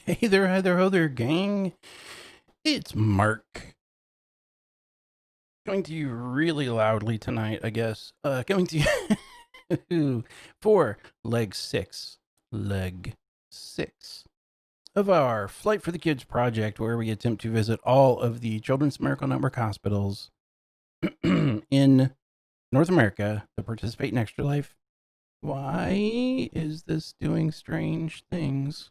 Hey there, hi there, ho there, gang. It's Mark. Coming to you really loudly tonight, I guess. Coming to you for leg six of our Flight for the Kids project, where we attempt to visit all of the Children's Miracle Network hospitals in North America that participate in Extra Life. Why is this doing strange things?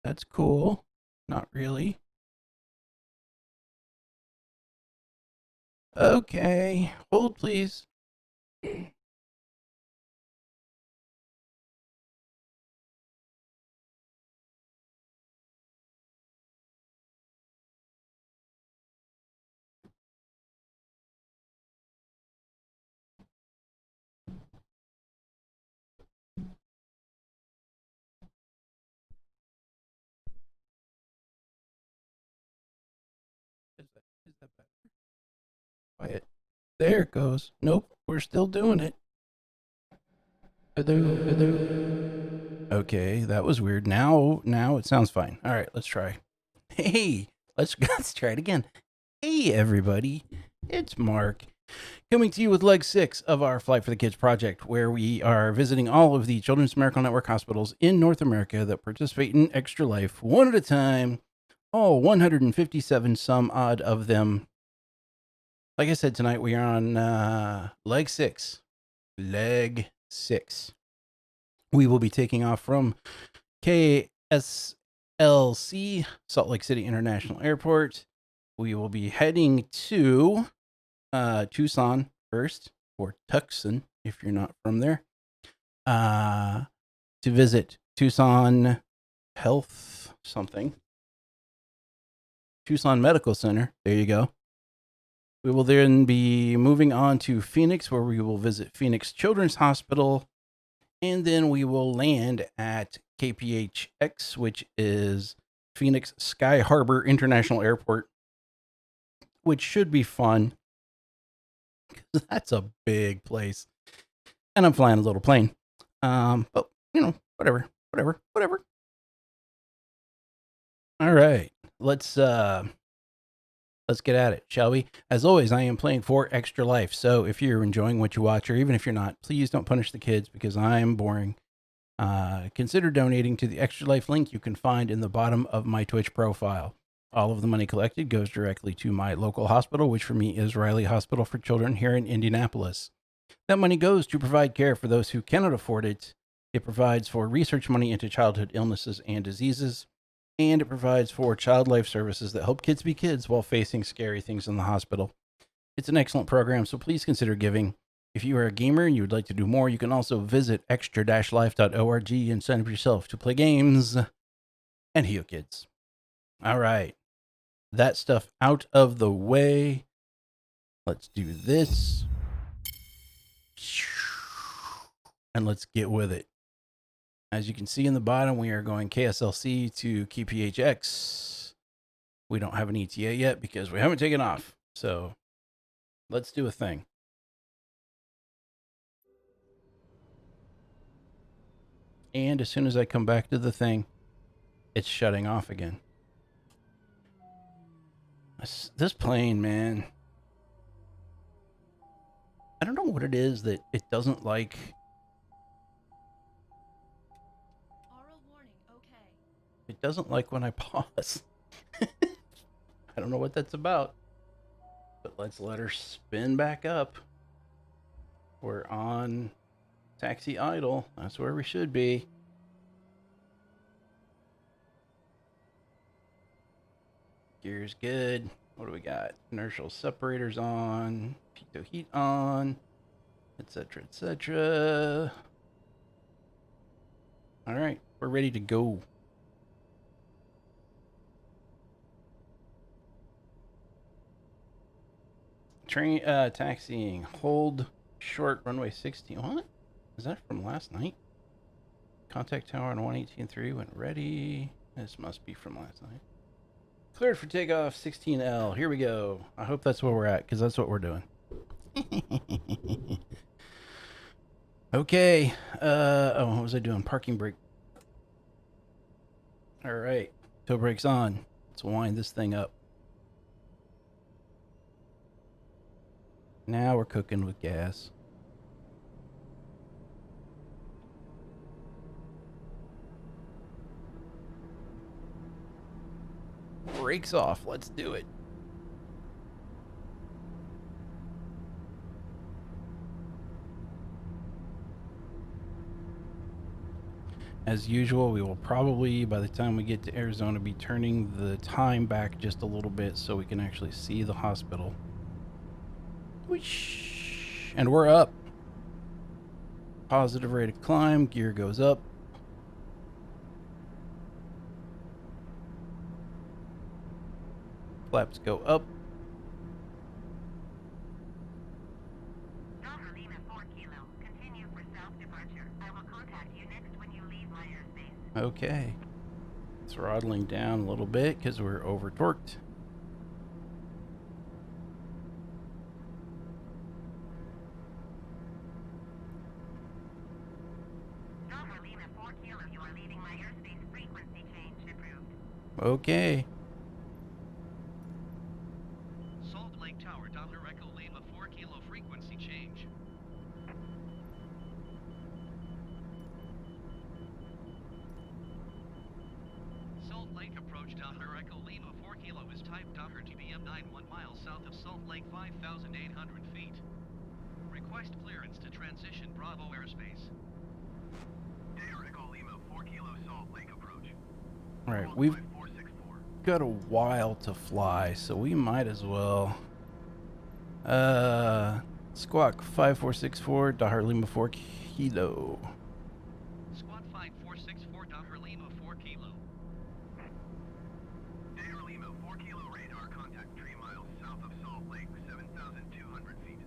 That's cool. Not really. Okay, hold please. Is that better? Quiet. There it goes. Nope, we're still doing it. Hello, hello. Okay, that was weird. Now it sounds fine. All right, let's try. Hey, let's try it again. Hey, everybody, it's Mark coming to you with leg six of our Flight for the Kids project, where we are visiting all of the Children's Miracle Network hospitals in North America that participate in Extra Life one at a time. All 157 some odd of them. Like I said, tonight we are on leg six. Leg six. We will be taking off from KSLC, Salt Lake City International Airport. We will be heading to Tucson first, or Tucson, if you're not from there, to visit Tucson Health something. Tucson Medical Center. There you go. We will then be moving on to Phoenix, where we will visit Phoenix Children's Hospital. And then we will land at KPHX, which is Phoenix Sky Harbor International Airport, which should be fun because that's a big place. And I'm flying a little plane. But, whatever. All right. Let's get at it, shall we? As always, I am playing for Extra Life. So if you're enjoying what you watch, or even if you're not, please don't punish the kids because I'm boring. Consider donating to the Extra Life link you can find in the bottom of my Twitch profile. All of the money collected goes directly to my local hospital, which for me is Riley Hospital for Children here in Indianapolis. That money goes to provide care for those who cannot afford it. It provides for research money into childhood illnesses and diseases, and it provides for child life services that help kids be kids while facing scary things in the hospital. It's an excellent program, so please consider giving. If you are a gamer and you would like to do more, you can also visit extra-life.org and sign up yourself to play games and heal kids. All right. That stuff out of the way. Let's do this. And let's get with it. As you can see in the bottom, we are going KSLC to KPHX. We don't have an ETA yet because we haven't taken off. So let's do a thing. And as soon as I come back to the thing, it's shutting off again. This plane, man. I don't know what it is that it doesn't like. It doesn't like when I pause. I don't know what that's about. But let's let her spin back up. We're on taxi idle. That's where we should be. Gear's good. What do we got? Inertial separators on. Pitot heat on. Etc. etc. All right. We're ready to go. Train taxiing. Hold short runway 16. What? Is that from last night? Contact tower on 118.3 when ready. This must be from last night. Cleared for takeoff 16L. Here we go. I hope that's where we're at because that's what we're doing. Okay. What was I doing? Parking brake. All right, toe brakes on. Let's wind this thing up. Now we're cooking with gas. Brakes off. Let's do it. As usual, we will probably, by the time we get to Arizona, be turning the time back just a little bit so we can actually see the hospital. Whoosh. And we're up. Positive rate of climb. Gear goes up. Flaps go up. Okay. Throttling down a little bit because we're over torqued. Okay. Salt Lake Tower, Doppler Echo Lima 4 kilo frequency change. Salt Lake approach, Doppler Echo Lima 4 kilo is type Doppler TBM 91 miles south of Salt Lake 5,800 feet. Request clearance to transition Bravo airspace. Doppler Echo Lima 4 kilo Salt Lake approach. All right, we've got a while to fly, so we might as well. Squawk 5464, Doppler Lima 4 kilo. Squawk 5464, Doppler Lima 4 kilo. Doppler Lima 4 kilo radar contact 3 miles south of Salt Lake, 7,200 feet.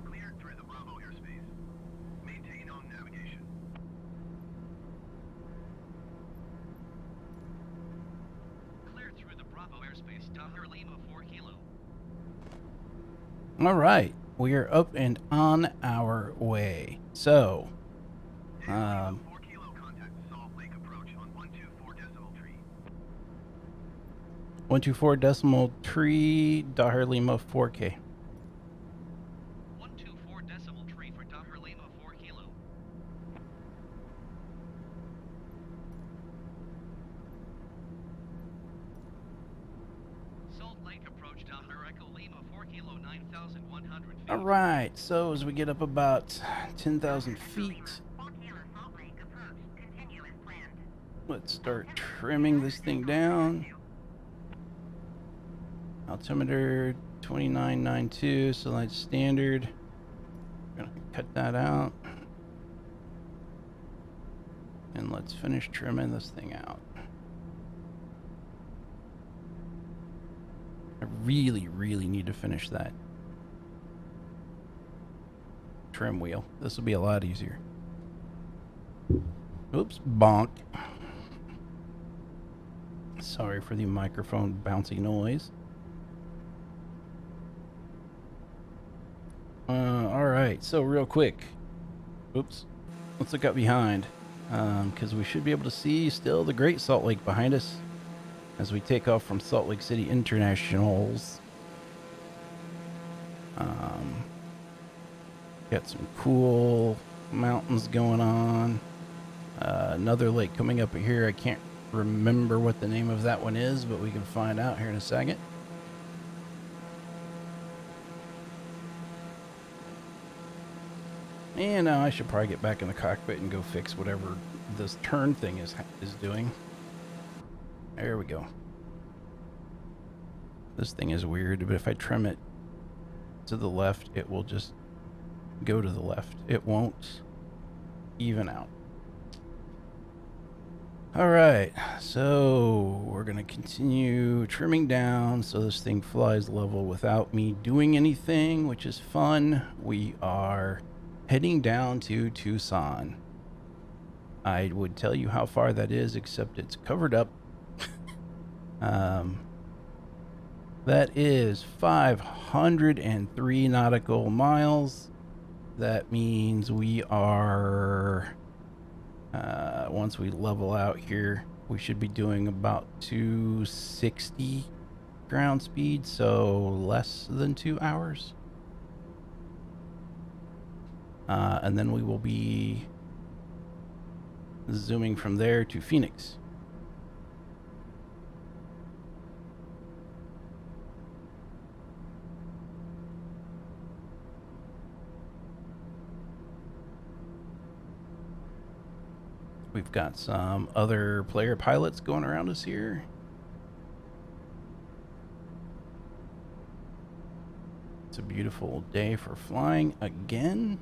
Cleared through the Bravo airspace. Maintain on navigation. Cleared through the Bravo airspace, Doppler Lima 4 kilo. All right, we are up and on our way. So, 4 kilo contact Salt Lake approach on 124 decimal tree, Doppler Lima 4K. 124 decimal tree for Doppler Lima 4 kilo. Salt Lake approach, Doppler Echo Lima 4 kilo 9,100 feet. All right, so as we get up about 10,000 feet, let's start trimming this thing down. Altimeter 2992, so that's standard. We're gonna cut that out. And let's finish trimming this thing out. I really need to finish that trim wheel. This will be a lot easier. Oops, bonk. Sorry for the microphone bouncy noise. All right, so real quick. Oops. Let's look up behind, because we should be able to see still the Great Salt Lake behind us as we take off from Salt Lake City Internationals. Got some cool mountains going on. Another lake coming up here. I can't remember what the name of that one is, but we can find out here in a second. And now I should probably get back in the cockpit and go fix whatever this turn thing is doing. There we go. This thing is weird, but if I trim it to the left, it will just go to the left. It won't even out. All right, so we're gonna continue trimming down so this thing flies level without me doing anything, which is fun. We are heading down to Tucson. I would tell you how far that is, except it's covered up. That is 503 nautical miles. That means we are, once we level out here, We should be doing about 260 ground speed, so less than 2 hours. And then we will be zooming from there to Phoenix. We've got some other player pilots going around us here. It's a beautiful day for flying again.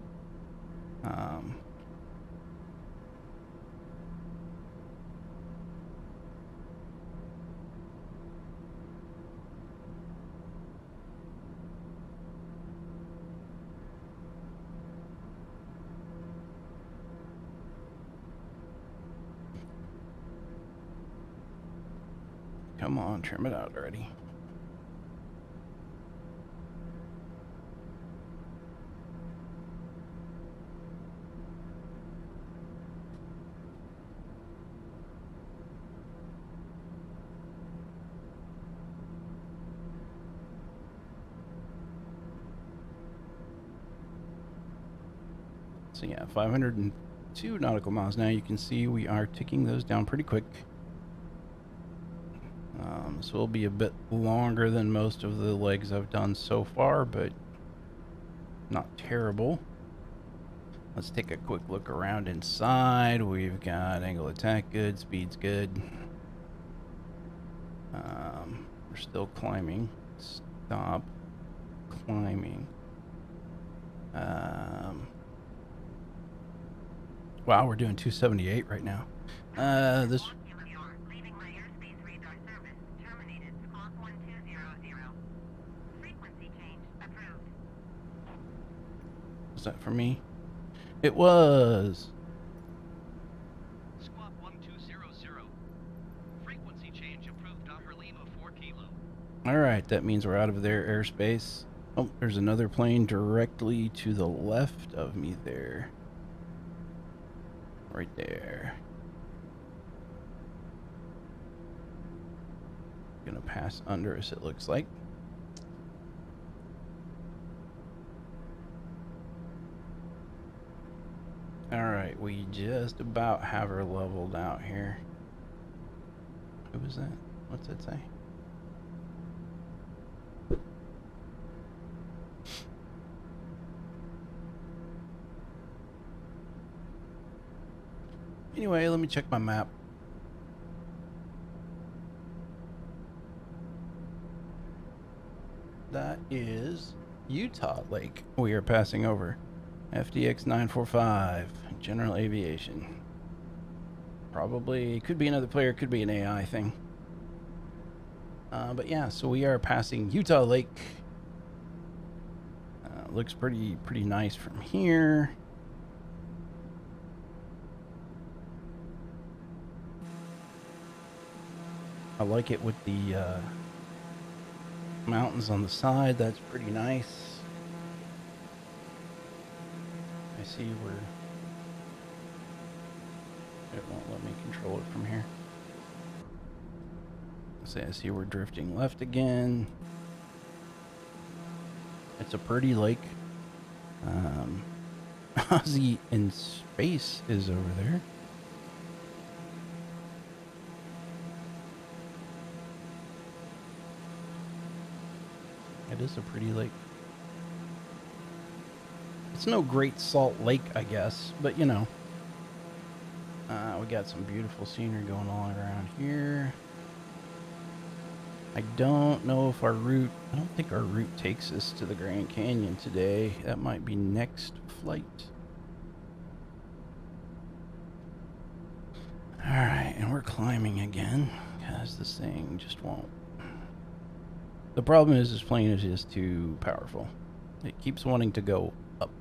Come on, trim it out already. So yeah, 502 nautical miles. Now you can see we are ticking those down pretty quick. This will be a bit longer than most of the legs I've done so far, but not terrible. Let's take a quick look around inside. We've got angle attack good, speed's good. We're still climbing. Stop climbing. Wow, we're doing 278 right now. This. Was that for me? It was. Squawk 1200. Frequency change approved. Docker Lima 4 kilo. All right, that means we're out of their airspace. Oh, there's another plane directly to the left of me there. Right there. Gonna pass under us, it looks like. All right, we just about have her leveled out here. Who was that? What's that say? Anyway, let me check my map. That is Utah Lake we are passing over. FDX 945, general aviation. Probably could be another player, could be an AI thing. But yeah, so we are passing Utah Lake. Looks pretty nice from here. I like it with the mountains on the side. That's pretty nice. I see where it won't let me control it from here. I see we're drifting left again. It's a pretty lake. Ozzy in space is over there. It is a pretty lake. It's no Great Salt Lake, I guess, but you know. We got some beautiful scenery going on around here. I don't know if our route, I don't think our route takes us to the Grand Canyon today. That might be next flight. All right, and we're climbing again because this thing just won't. The problem is this plane is just too powerful. It keeps wanting to go up.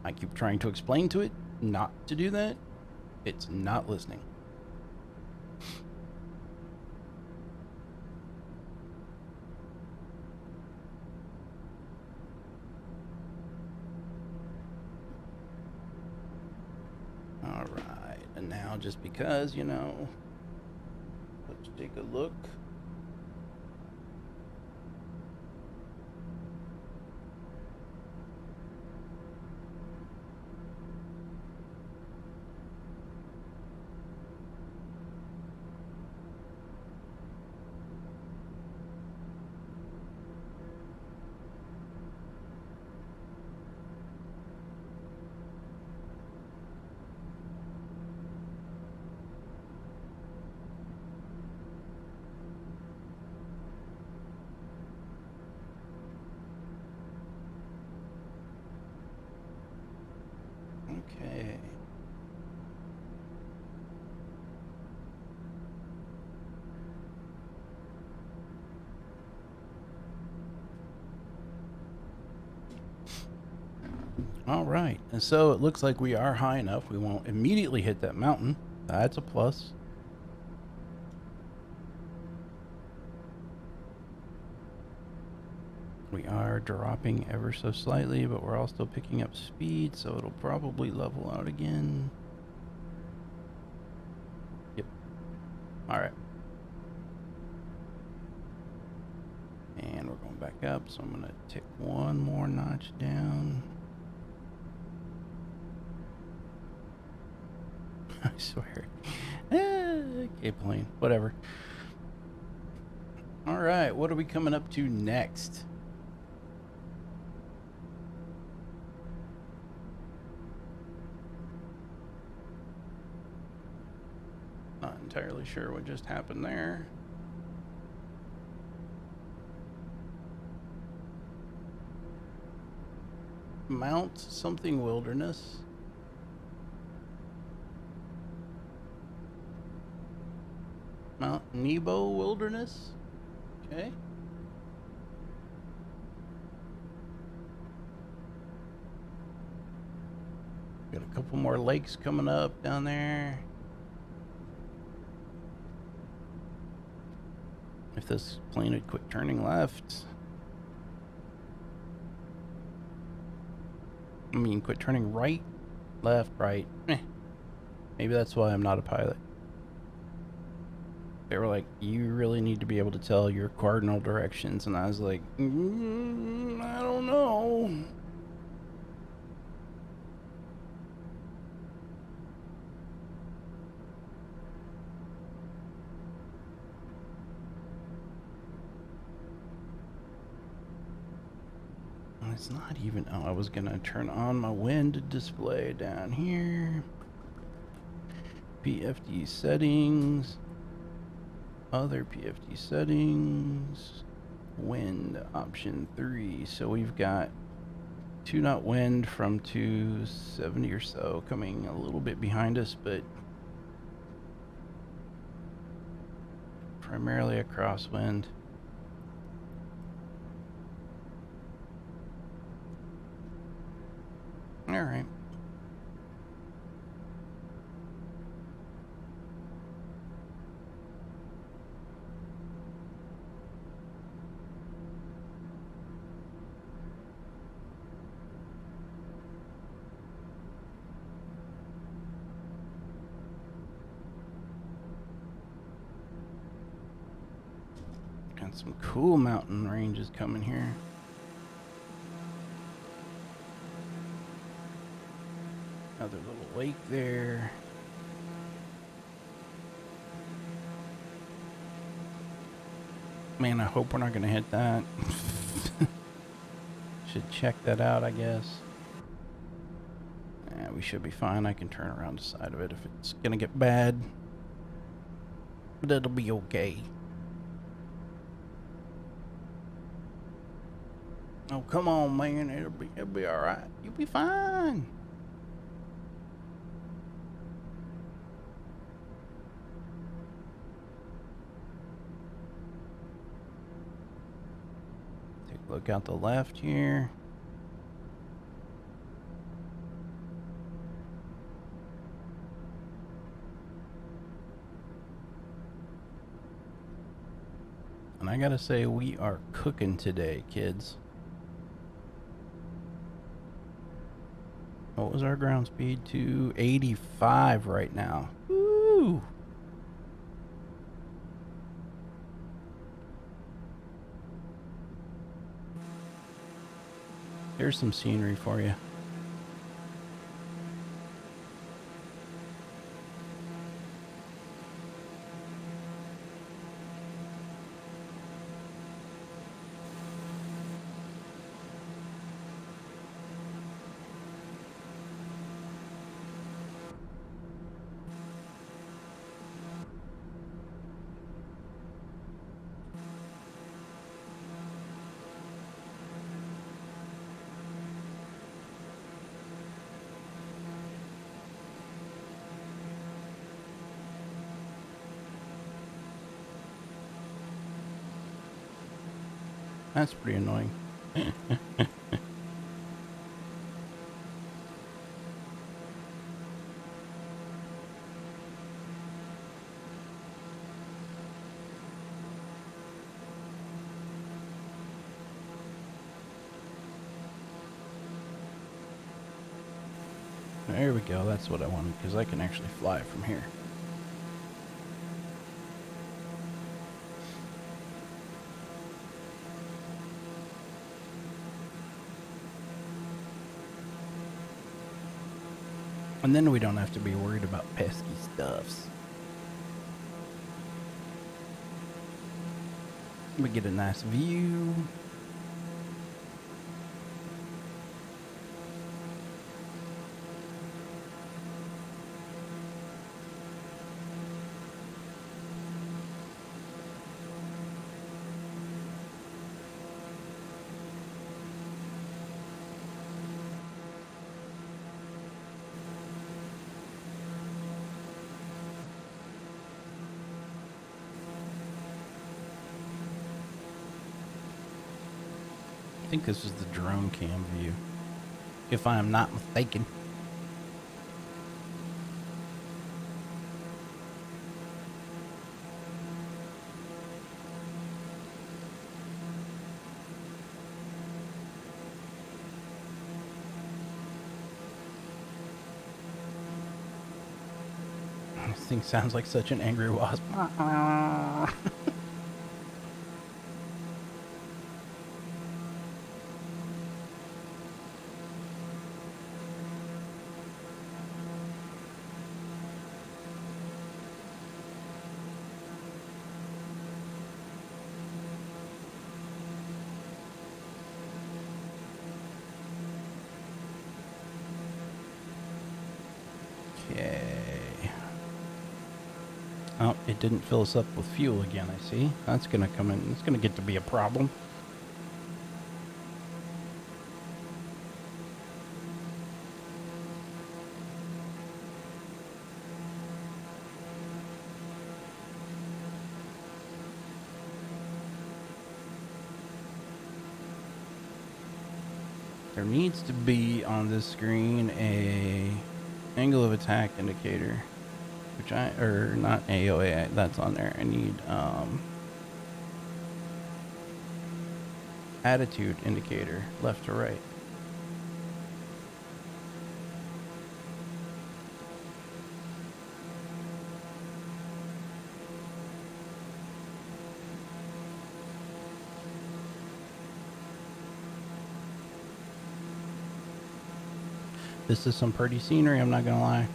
I keep trying to explain to it not to do that. It's not listening. All right, And now, just because, you know, let's take a look. Okay. All right. And so it looks like we are high enough. We won't immediately hit that mountain. That's a plus. We are dropping ever so slightly, but we're also picking up speed, so it'll probably level out again. Yep. All right. And we're going back up, so I'm going to tick one more notch down. I swear. Okay, plane. Whatever. All right, what are we coming up to next? Not entirely sure what just happened there. Mount something wilderness. Mount Nebo Wilderness. Okay. Got a couple more lakes coming up down there. If this plane had quit turning left. I mean, quit turning right, left, right. Maybe that's why I'm not a pilot. They were like, you really need to be able to tell your cardinal directions. And I was like, I don't know. It's not even, oh, I was gonna turn on my wind display down here. PFD settings. Other PFD settings. Wind option 3. So we've got 2 knot wind from 270 or so coming a little bit behind us, but primarily a crosswind. All right. Got some cool mountain ranges coming here. Another little lake there. Man, I hope we're not going to hit that. Should check that out, I guess. Yeah, we should be fine. I can turn around the side of it if it's going to get bad. But it'll be okay. Oh, come on, man. It'll be all right. You'll be fine. Take a look out the left here. And I gotta say, we are cooking today, kids. What was our ground speed? 285 right now. Woo! Here's some scenery for you. That's pretty annoying. There we go. That's what I wanted, because I can actually fly from here. And then we don't have to be worried about pesky stuffs. We get a nice view. I think this is the drone cam view, if I am not mistaken. This thing sounds like such an angry wasp. Okay. Oh, it didn't fill us up with fuel again, I see. That's gonna come in. It's gonna get to be a problem. There needs to be on this screen a angle of attack indicator, which or not AOA, that's on there. I need attitude indicator, left to right. This is some pretty scenery, I'm not gonna lie.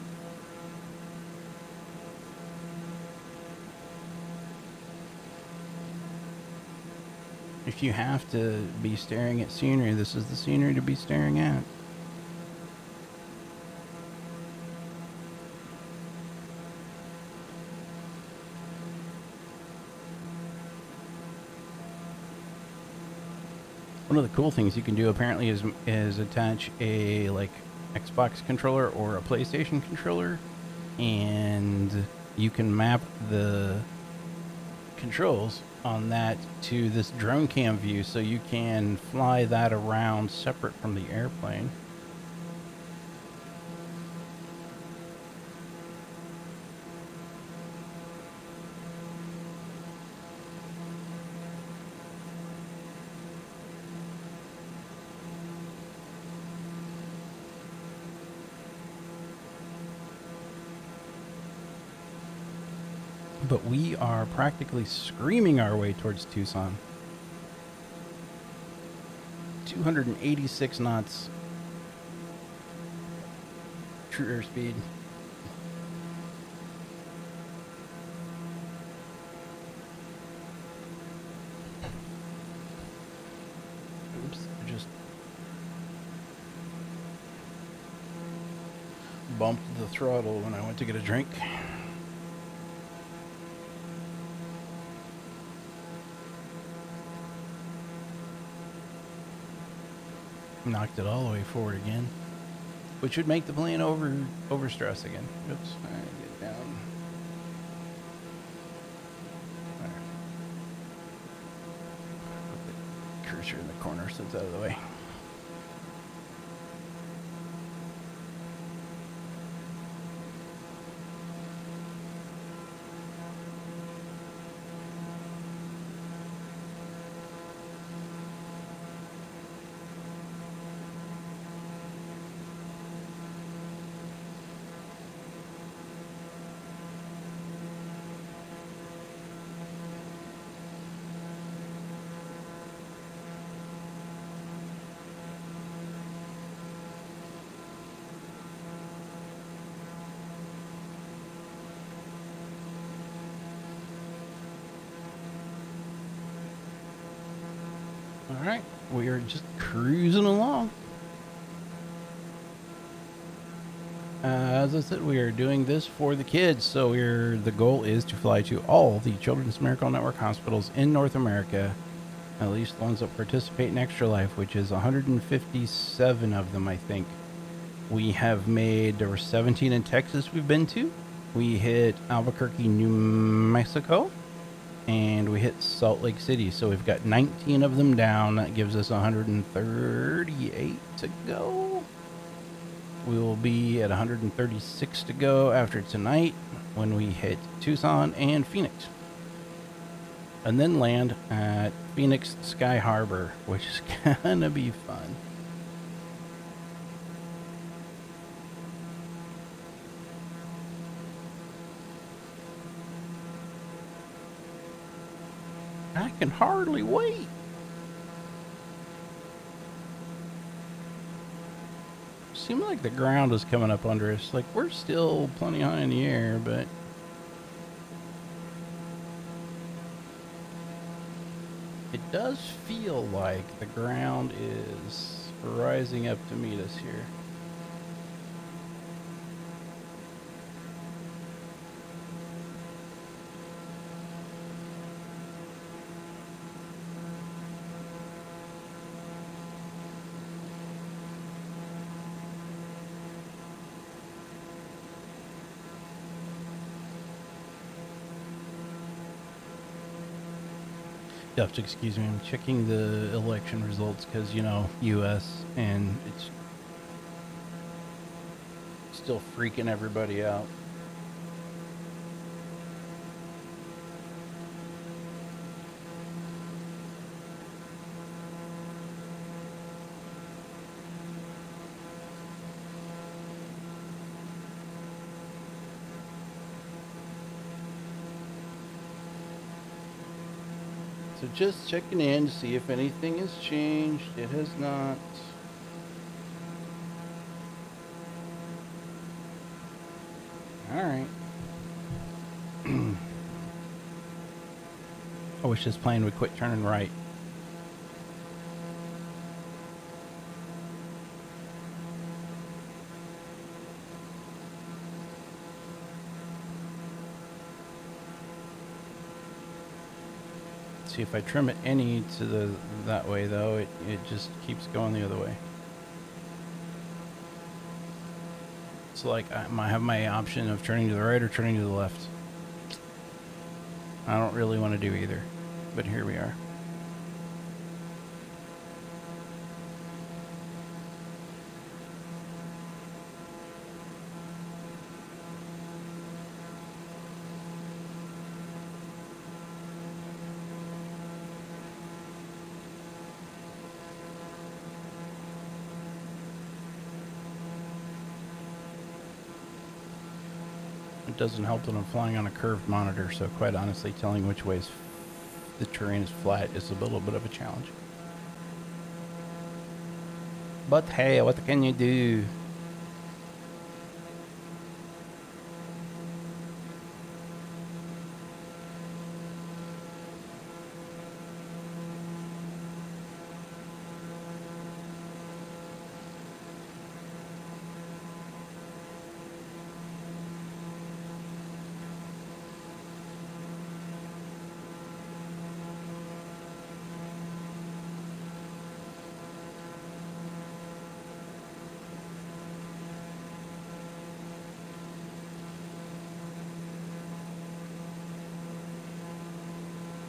If you have to be staring at scenery, this is the scenery to be staring at. One of the cool things you can do apparently is attach a like Xbox controller or a PlayStation controller, and you can map the controls on that to this drone cam view, so you can fly that around separate from the airplane. But we are practically screaming our way towards Tucson. 286 knots. True airspeed. Oops, I just bumped the throttle when I went to get a drink. Knocked it all the way forward again, which would make the plane overstress again. Oops, all right, get down. All right. Put the cursor in the corner so it's out of the way. All right, we are just cruising along. As I said, we are doing this for the kids. So the goal is to fly to all the Children's Miracle Network hospitals in North America, at least the ones that participate in Extra Life, which is 157 of them, I think. We have made, there were 17 in Texas we've been to. We hit Albuquerque, New Mexico, and we hit Salt Lake City. So we've got 19 of them down. That gives us 138 to go. We will be at 136 to go after tonight when we hit Tucson and Phoenix. And then land at Phoenix Sky Harbor, which is gonna be fun. I can hardly wait. Seemed like the ground was coming up under us. Like, we're still plenty high in the air, but it does feel like the ground is rising up to meet us here. You'll have to excuse me, I'm checking the election results because, you know, U.S. and it's still freaking everybody out. So just checking in to see if anything has changed. It has not. All right. I wish this plane would quit turning right. See, if I trim it any to that way though, it just keeps going the other way. It's like I have my option of turning to the right or turning to the left. I don't really want to do either, but here we are. It doesn't help that I'm flying on a curved monitor, so quite honestly, telling which way the terrain is flat is a little bit of a challenge. But hey, what can you do?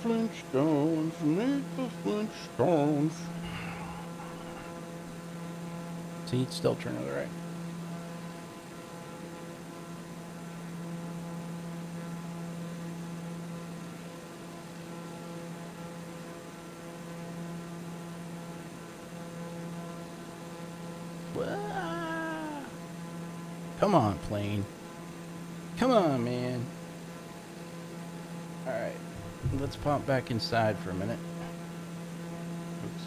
Flintstones, need the Flintstones. See, still turn to the right. Come on, plane. Come on, man. Alright, let's pop back inside for a minute. Oops.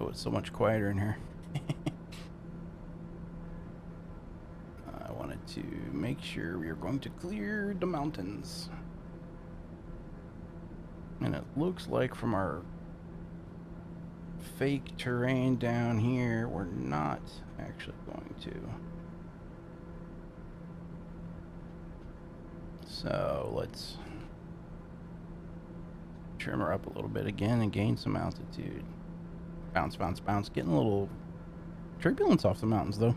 Oh, it's so much quieter in here. I wanted to make sure we are going to clear the mountains. And it looks like from our fake terrain down here, we're not actually going to. So let's trim her up a little bit again and gain some altitude. Bounce, bounce, bounce. Getting a little turbulence off the mountains, though.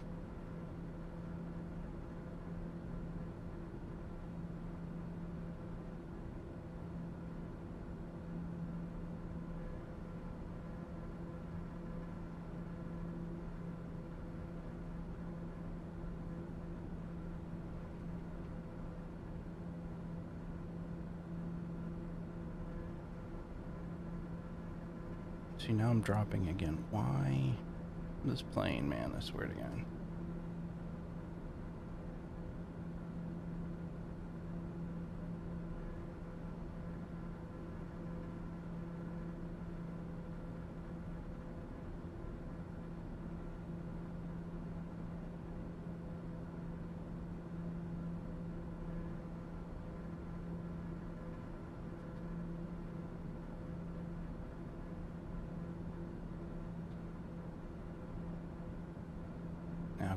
See, now I'm dropping again. Why? This plane, man, I swear to God.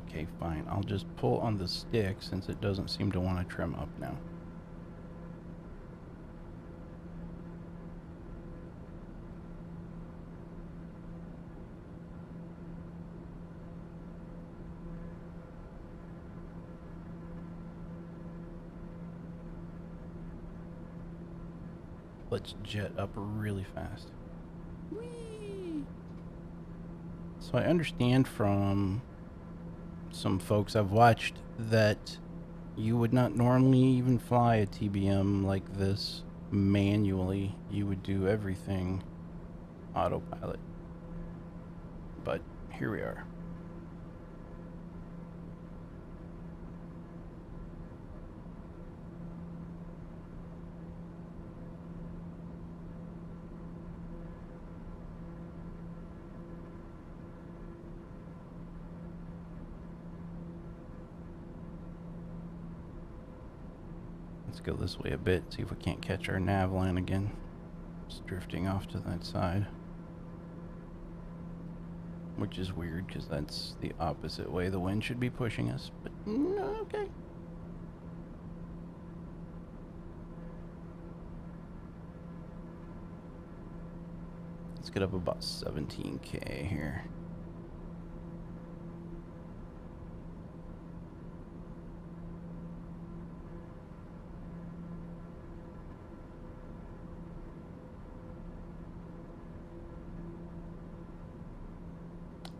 Okay, fine. I'll just pull on the stick since it doesn't seem to want to trim up now. Let's jet up really fast. Whee! So I understand from some folks I've watched that you would not normally even fly a TBM like this manually. You would do everything autopilot. But here we are. Let's go this way a bit, see if we can't catch our nav line again. It's drifting off to that side. Which is weird, because that's the opposite way the wind should be pushing us, but no, okay. Let's get up about 17K here.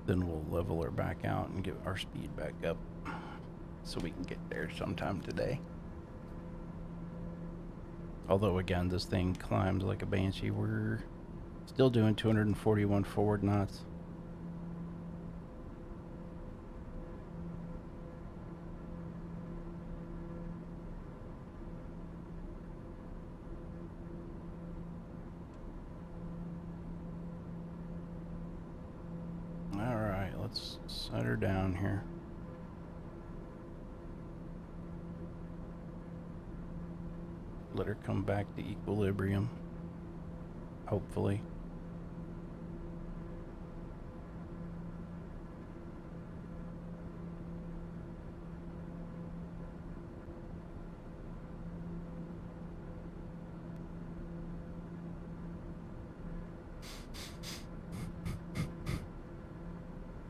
Then we'll level her back out and get our speed back up so we can get there sometime today. Although, again, this thing climbs like a banshee. We're still doing 241 forward knots. Alright, let's set her down here. Let her come back to equilibrium. Hopefully.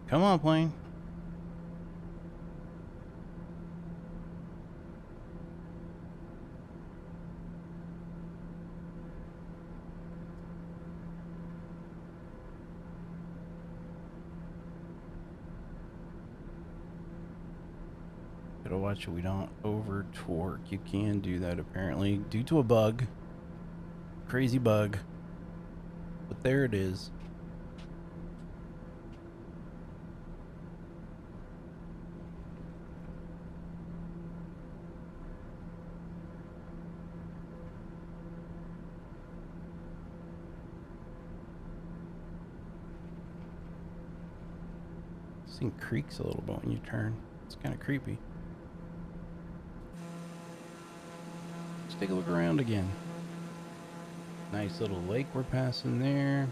Come on, plane. Gotta watch we don't over torque. You can do that apparently due to a bug. Crazy bug. But there it is. This thing creaks a little bit when you turn. It's kind of creepy. Let's take a look around again. Nice little lake we're passing there.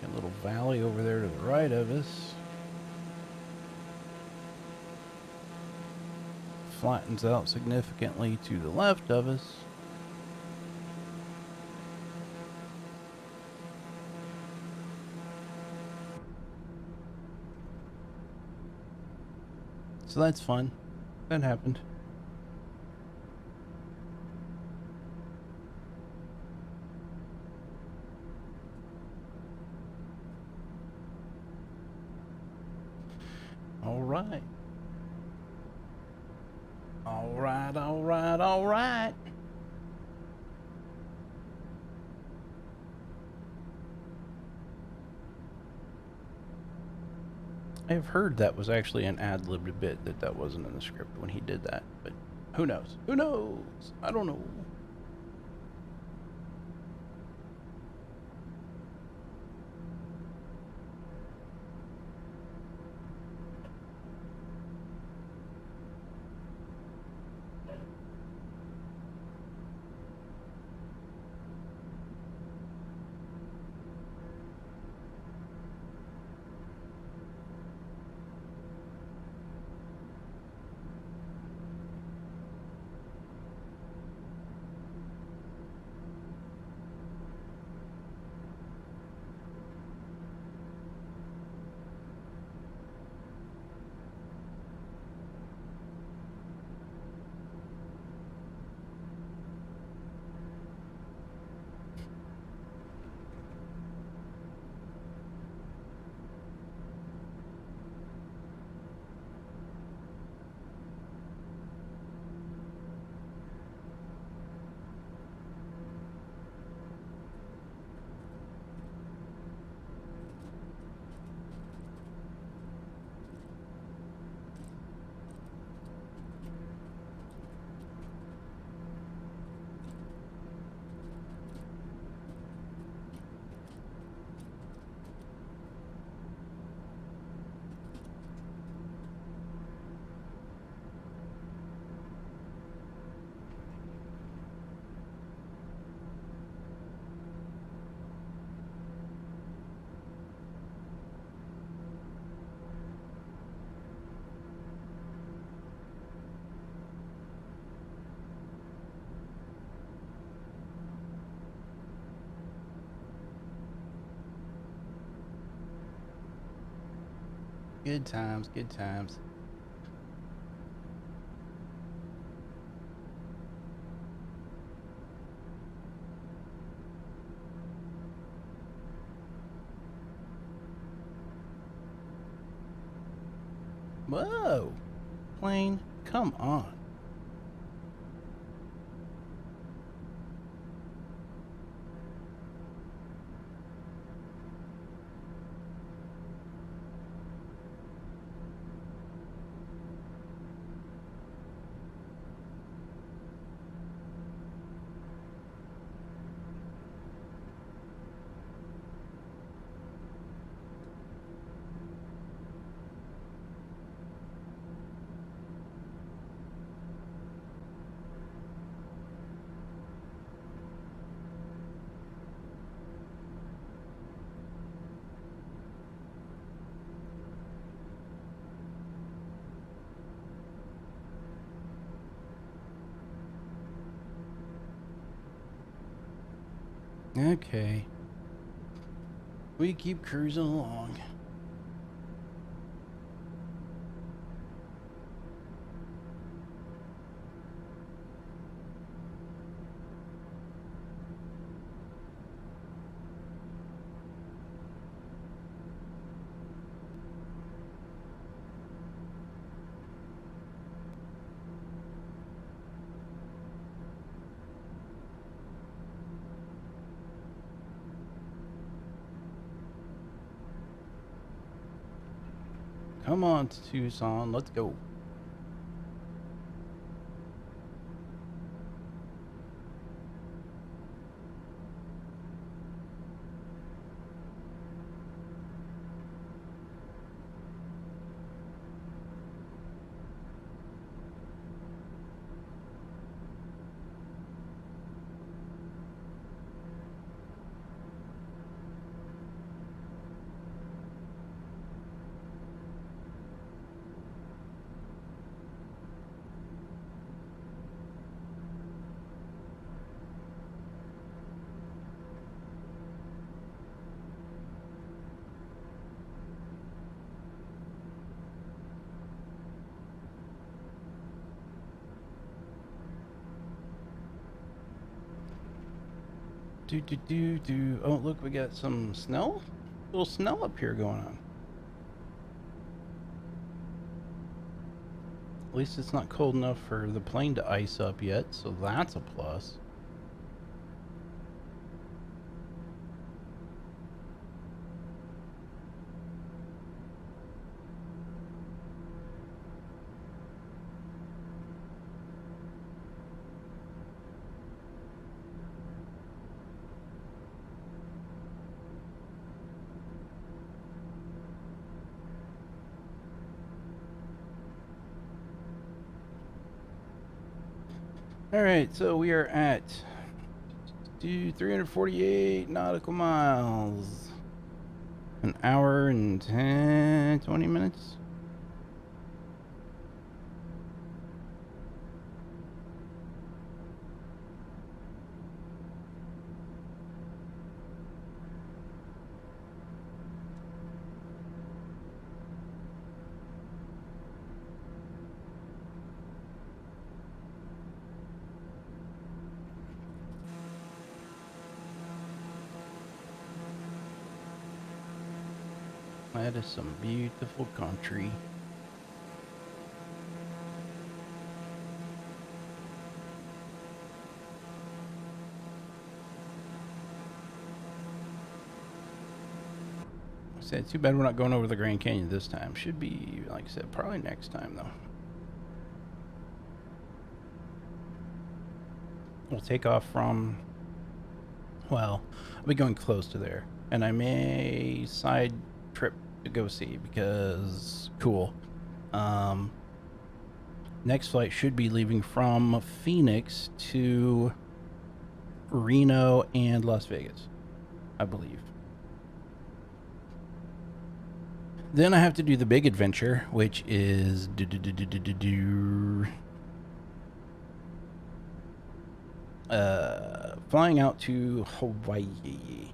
Got a little valley over there to the right of us. Flattens out significantly to the left of us. So that's fun. That happened. All right. All right, all right, all right. I've heard that was actually an ad-libbed bit, that wasn't in the script when he did that, but who knows? Who knows? I don't know. Good times, good times. Whoa. Plane, come on. Okay. We keep cruising along. Come on, Tucson, let's go. Oh, look, we got some snow. A little snow up here going on. At least it's not cold enough for the plane to ice up yet, so that's a plus. All right, so we are at 348 nautical miles. An hour and 20 minutes. That is some beautiful country. I said, too bad we're not going over the Grand Canyon this time. Should be, like I said, probably next time though. We'll take off from, well, I'll be going close to there. And I may side trip to go see because cool. Next flight should be leaving from Phoenix to Reno and Las Vegas, I believe. Then I have to do the big adventure, which is flying out to Hawaii.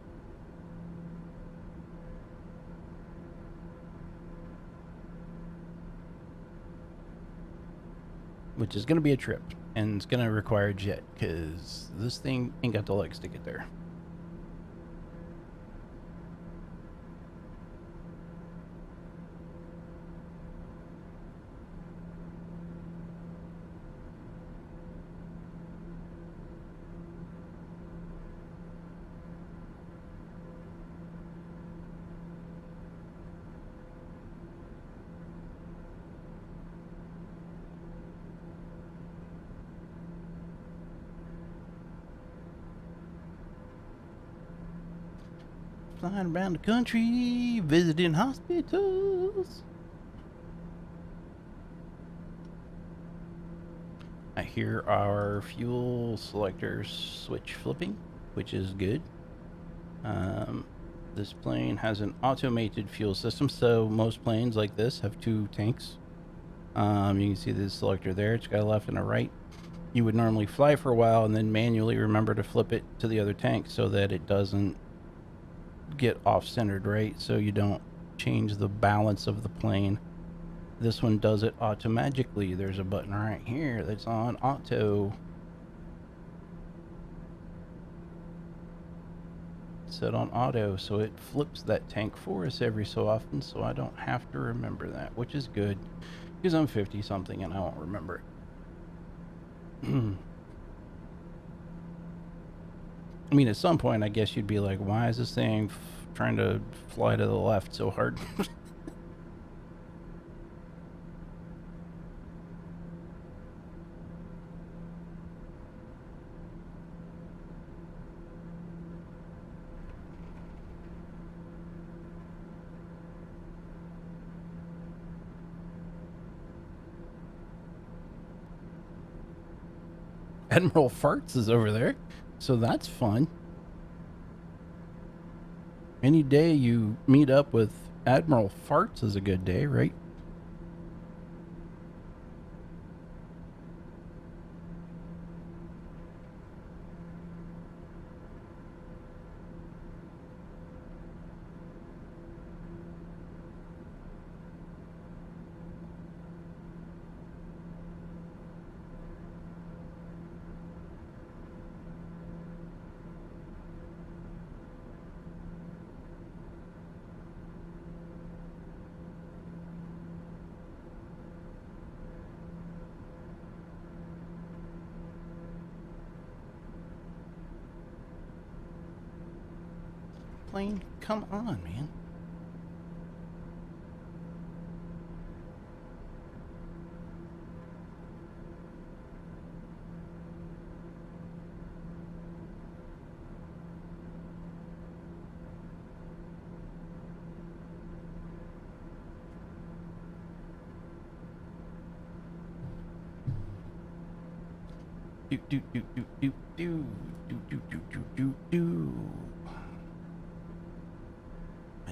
Which is going to be a trip, and it's going to require a jet, because this thing ain't got the legs to get there. Flying around the country, visiting hospitals. I hear our fuel selector switch flipping, which is good. This plane has an automated fuel system, so most planes like this have two tanks. You can see the selector there. It's got a left and a right. you would normally fly for a while and then manually remember to flip it to the other tank so that it doesn't get off-centered, right? So you don't change the balance of the plane. This one does it automatically. There's a button right here that's on auto. Set on auto, so it flips that tank for us every so often, so I don't have to remember that, which is good, because I'm 50 something and I won't remember it. I mean, at some point, I guess you'd be like, why is this thing trying to fly to the left so hard? Admiral Farts is over there, so that's fun. Any day you meet up with Admiral Farts is a good day, right? Plane, come on, man. Do do do do do do do do do do do do.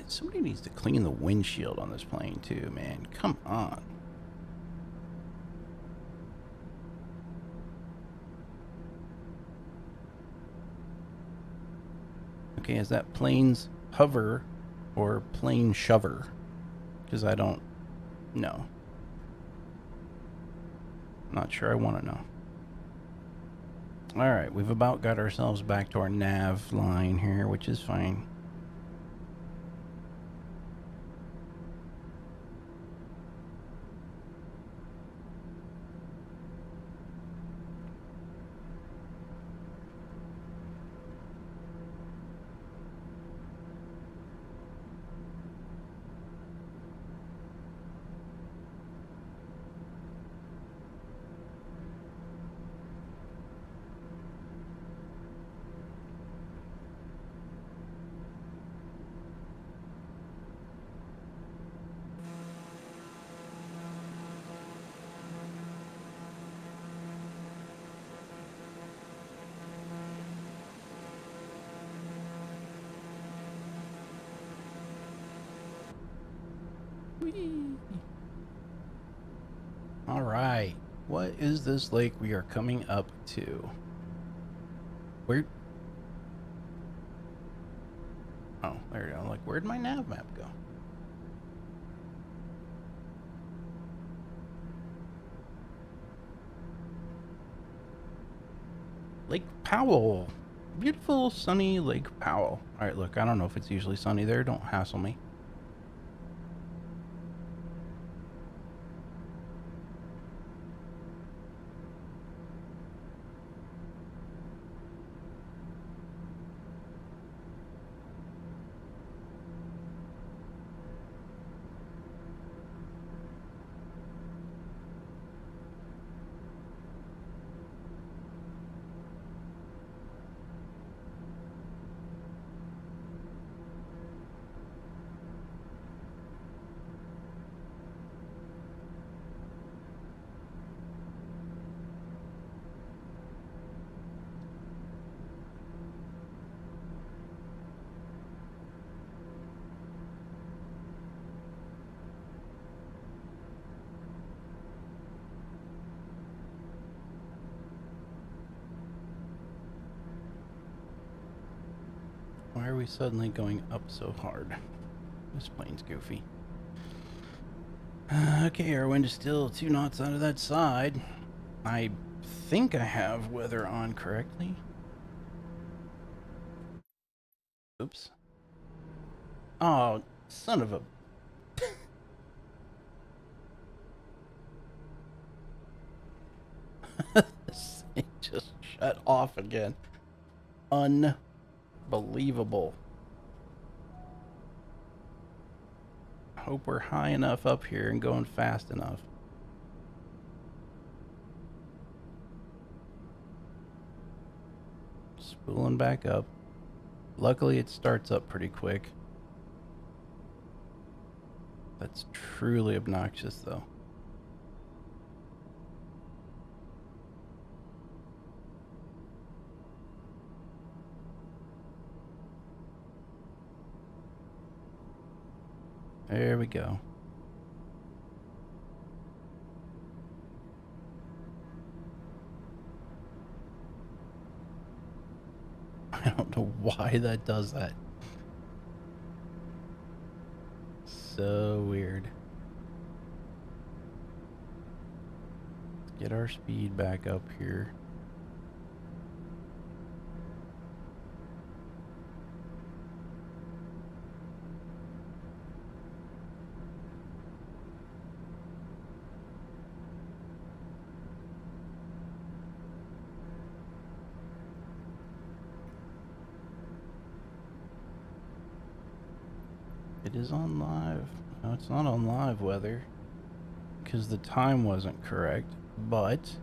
Somebody needs to clean the windshield on this plane too, man. Come on. Okay, is that plane's hover or plane shover? Because I don't know. Not sure I want to know. Alright, we've about got ourselves back to our nav line here, which is fine. Alright, what is this lake we are coming up to? Where? Oh, there you go. Like, where'd my nav map go? Lake Powell. Beautiful, sunny Lake Powell. Alright, look, I don't know if it's usually sunny there. Don't hassle me. we suddenly going up so hard? This plane's goofy. Okay, our wind is still 2 knots out of that side. I think I have weather on correctly. Oops. Oh, son of a... This thing just shut off again. Unbelievable. Hope we're high enough up here and going fast enough. Spooling back up. Luckily, it starts up pretty quick. That's truly obnoxious, though. There we go. I don't know why that does that. So weird. Let's get our speed back up here. It is on live. No, it's not on live weather because the time wasn't correct, but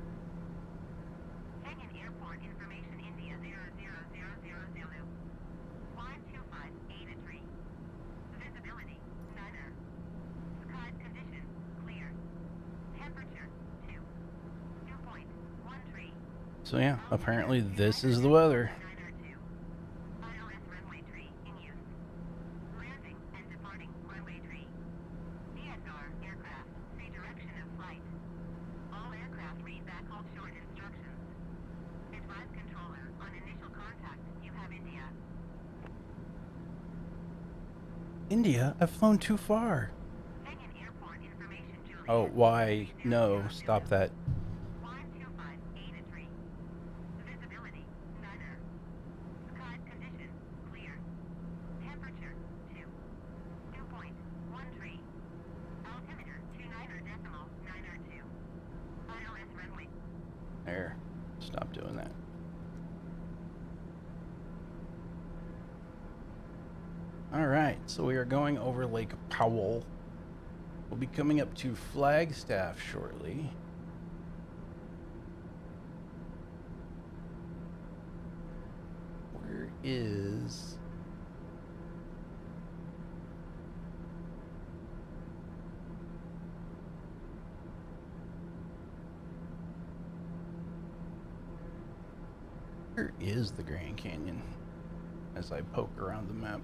Airport information India 00000. Climb 258 Visibility none. Sky condition clear. Temperature 2.13. so yeah, apparently this is the weather. India? I've flown too far. Oh, why? No, stop that. Visibility none. Sky condition clear. Temperature 2.13. Altimeter 29.902. ILS runway. There. Stop doing that. Alright, so we are going over Lake Powell. We'll be coming up to Flagstaff shortly. Where is... Where is the Grand Canyon? As I poke around the map.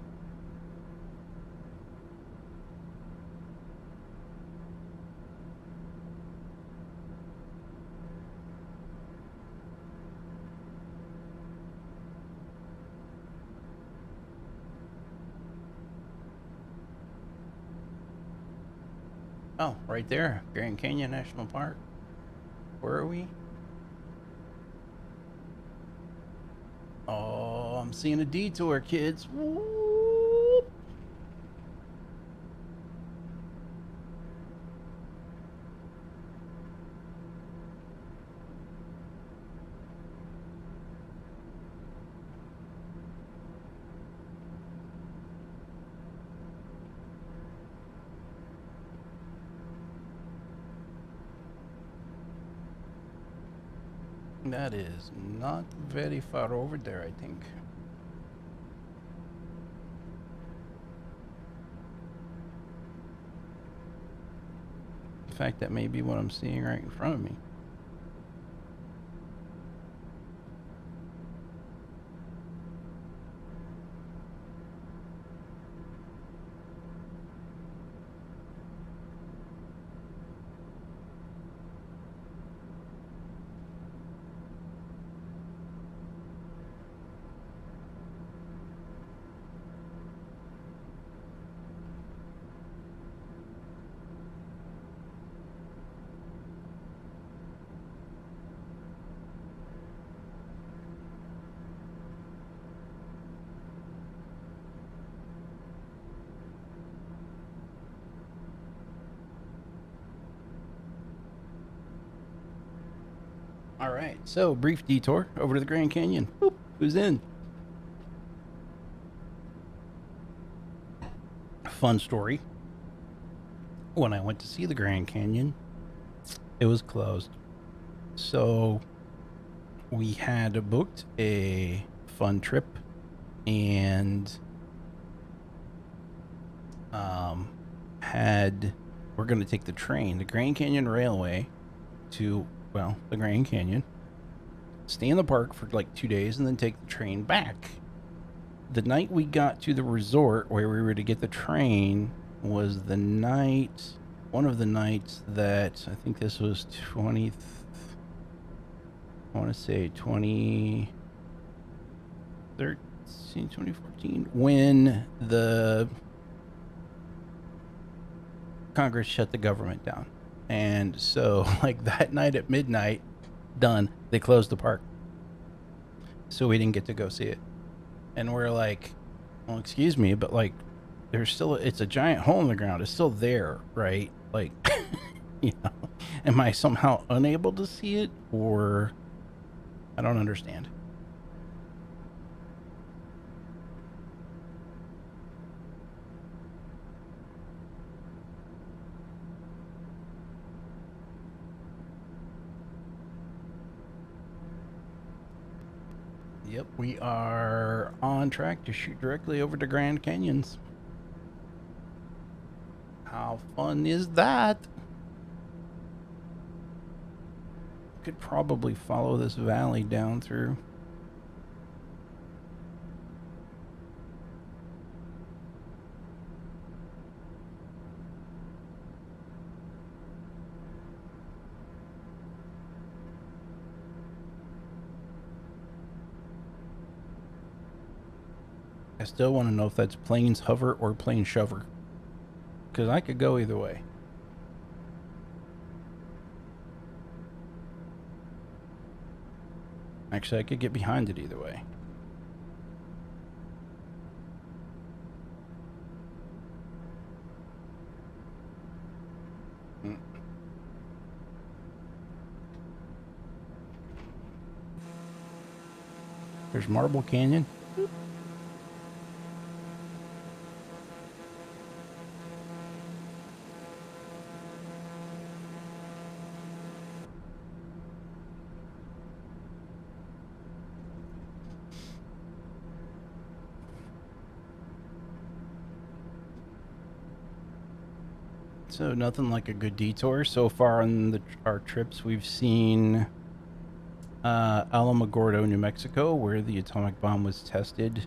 Oh, right there. Grand Canyon National Park. Where are we? Oh, I'm seeing a detour, kids. Whoop. That is not very far over there, I think. In fact, that may be what I'm seeing right in front of me. All right, so brief detour over to the Grand Canyon. Boop, who's in? Fun story. When I went to see the Grand Canyon, it was closed. So we had booked a fun trip and we're going to take the train, the Grand Canyon Railway, to the Grand Canyon, stay in the park for like 2 days, and then take the train back. The night we got to the resort where we were to get the train was one of the nights that I think this was 20. I want to say 2013, 2014, when the Congress shut the government down. And so, like, that night at midnight, done, they closed the park. So we didn't get to go see it. And we're like, well, excuse me, but like, it's a giant hole in the ground. It's still there, right? Like, am I somehow unable to see it, or I don't understand. Yep, we are on track to shoot directly over to Grand Canyons. How fun is that? Could probably follow this valley down through. I still want to know if that's planes hover or plane shover, because I could go either way. Actually, I could get behind it either way. There's Marble Canyon. So nothing like a good detour so far on our trips. We've seen Alamogordo, New Mexico, where the atomic bomb was tested.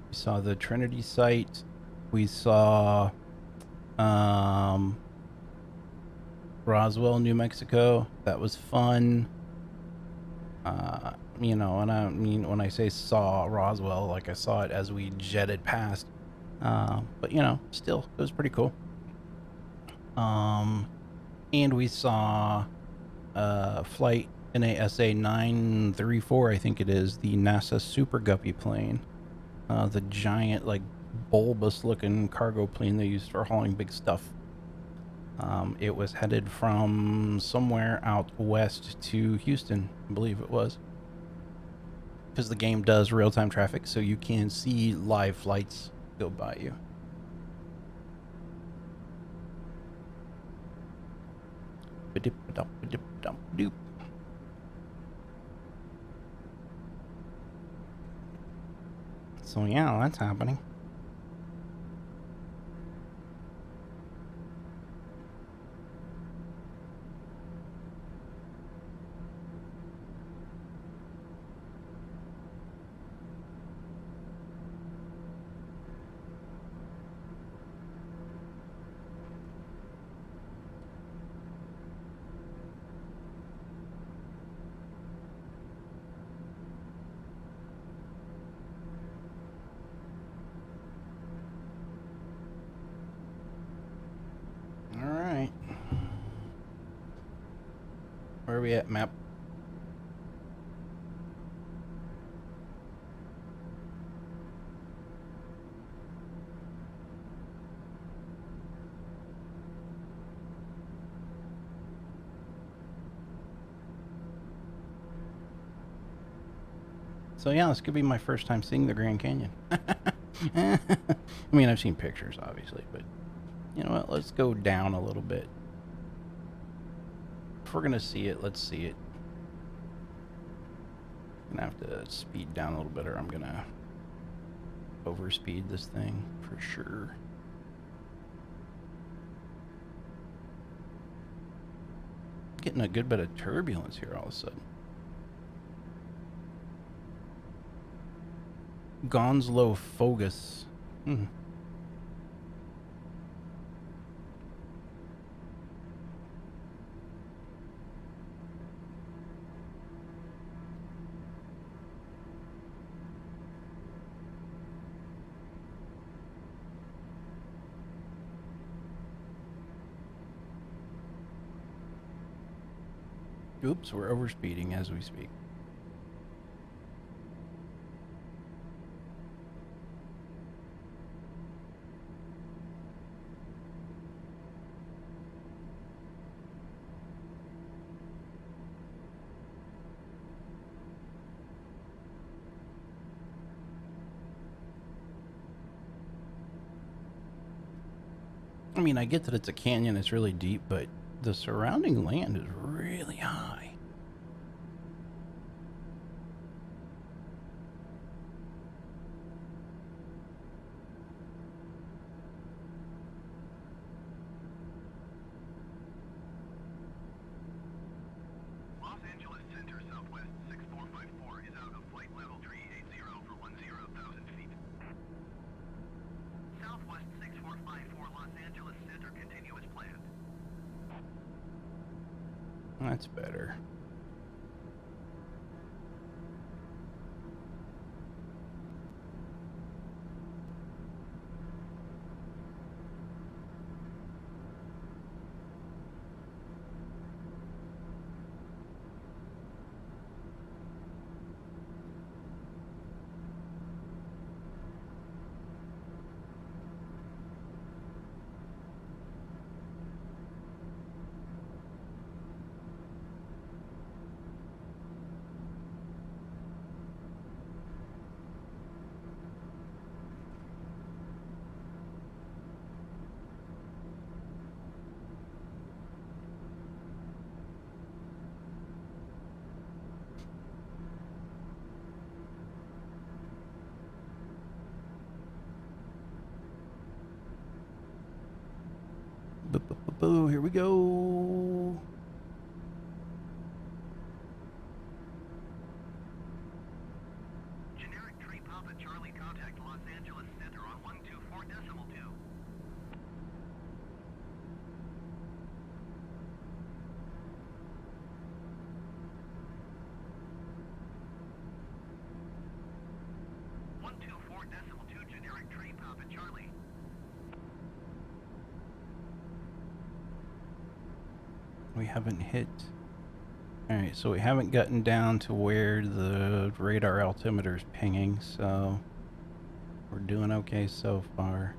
We saw the Trinity site. We saw Roswell, New Mexico. That was fun. And I mean, when I say saw Roswell, like I saw it as we jetted past. But still, it was pretty cool. And we saw flight NASA 934, I think it is, the NASA Super Guppy plane, the giant, like, bulbous-looking cargo plane they used for hauling big stuff. It was headed from somewhere out west to Houston, I believe it was, because the game does real-time traffic, so you can see live flights go by you. So yeah, that's happening. Where are we at, map? So yeah, this could be my first time seeing the Grand Canyon. I mean, I've seen pictures, obviously, but you know what? Let's go down a little bit. If we're gonna see it, let's see it. I'm gonna have to speed down a little bit, or I'm gonna overspeed this thing for sure. Getting a good bit of turbulence here all of a sudden. Gonslow Fogus. Oops, we're overspeeding as we speak. I mean, I get that it's a canyon, it's really deep, but the surrounding land is really high. Los Angeles Center Southwest 6454 is out of flight level 380 for 10,000 feet. Southwest 6454 Los Angeles Center continue as planned. That's better. Boo, here we go. Generic tree Papa Charlie contact Los Angeles Center on 124.2. 124.2 generic tree Papa Charlie. We haven't hit. Alright, so we haven't gotten down to where the radar altimeter is pinging, so we're doing okay so far.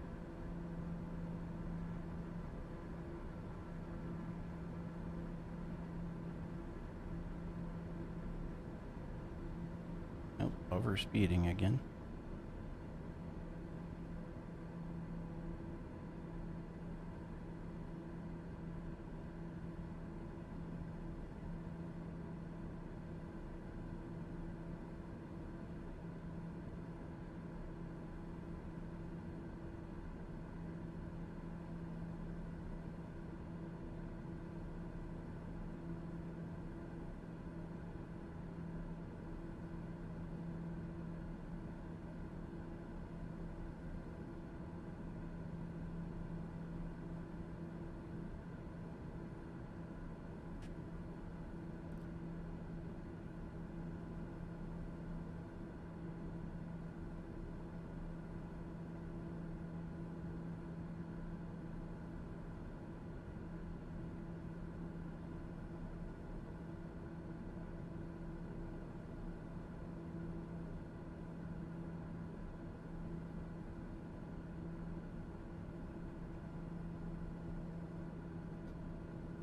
Nope, overspeeding again.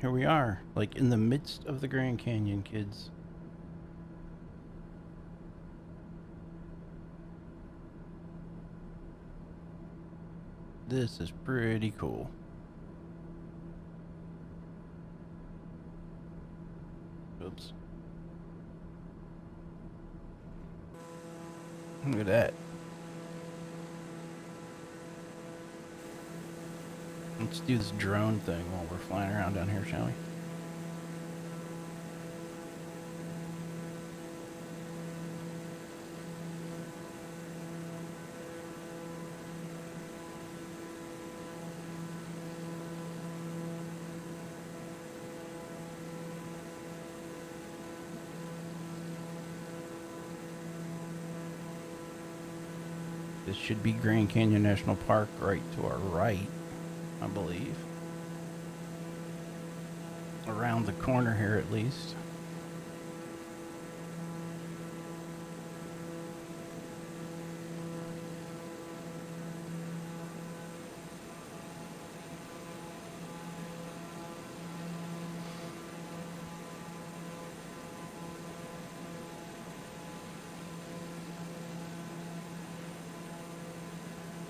Here we are, like in the midst of the Grand Canyon, kids. This is pretty cool. Oops. Look at that. Let's do this drone thing while we're flying around down here, shall we? This should be Grand Canyon National Park right to our right, I believe. Around the corner here, at least.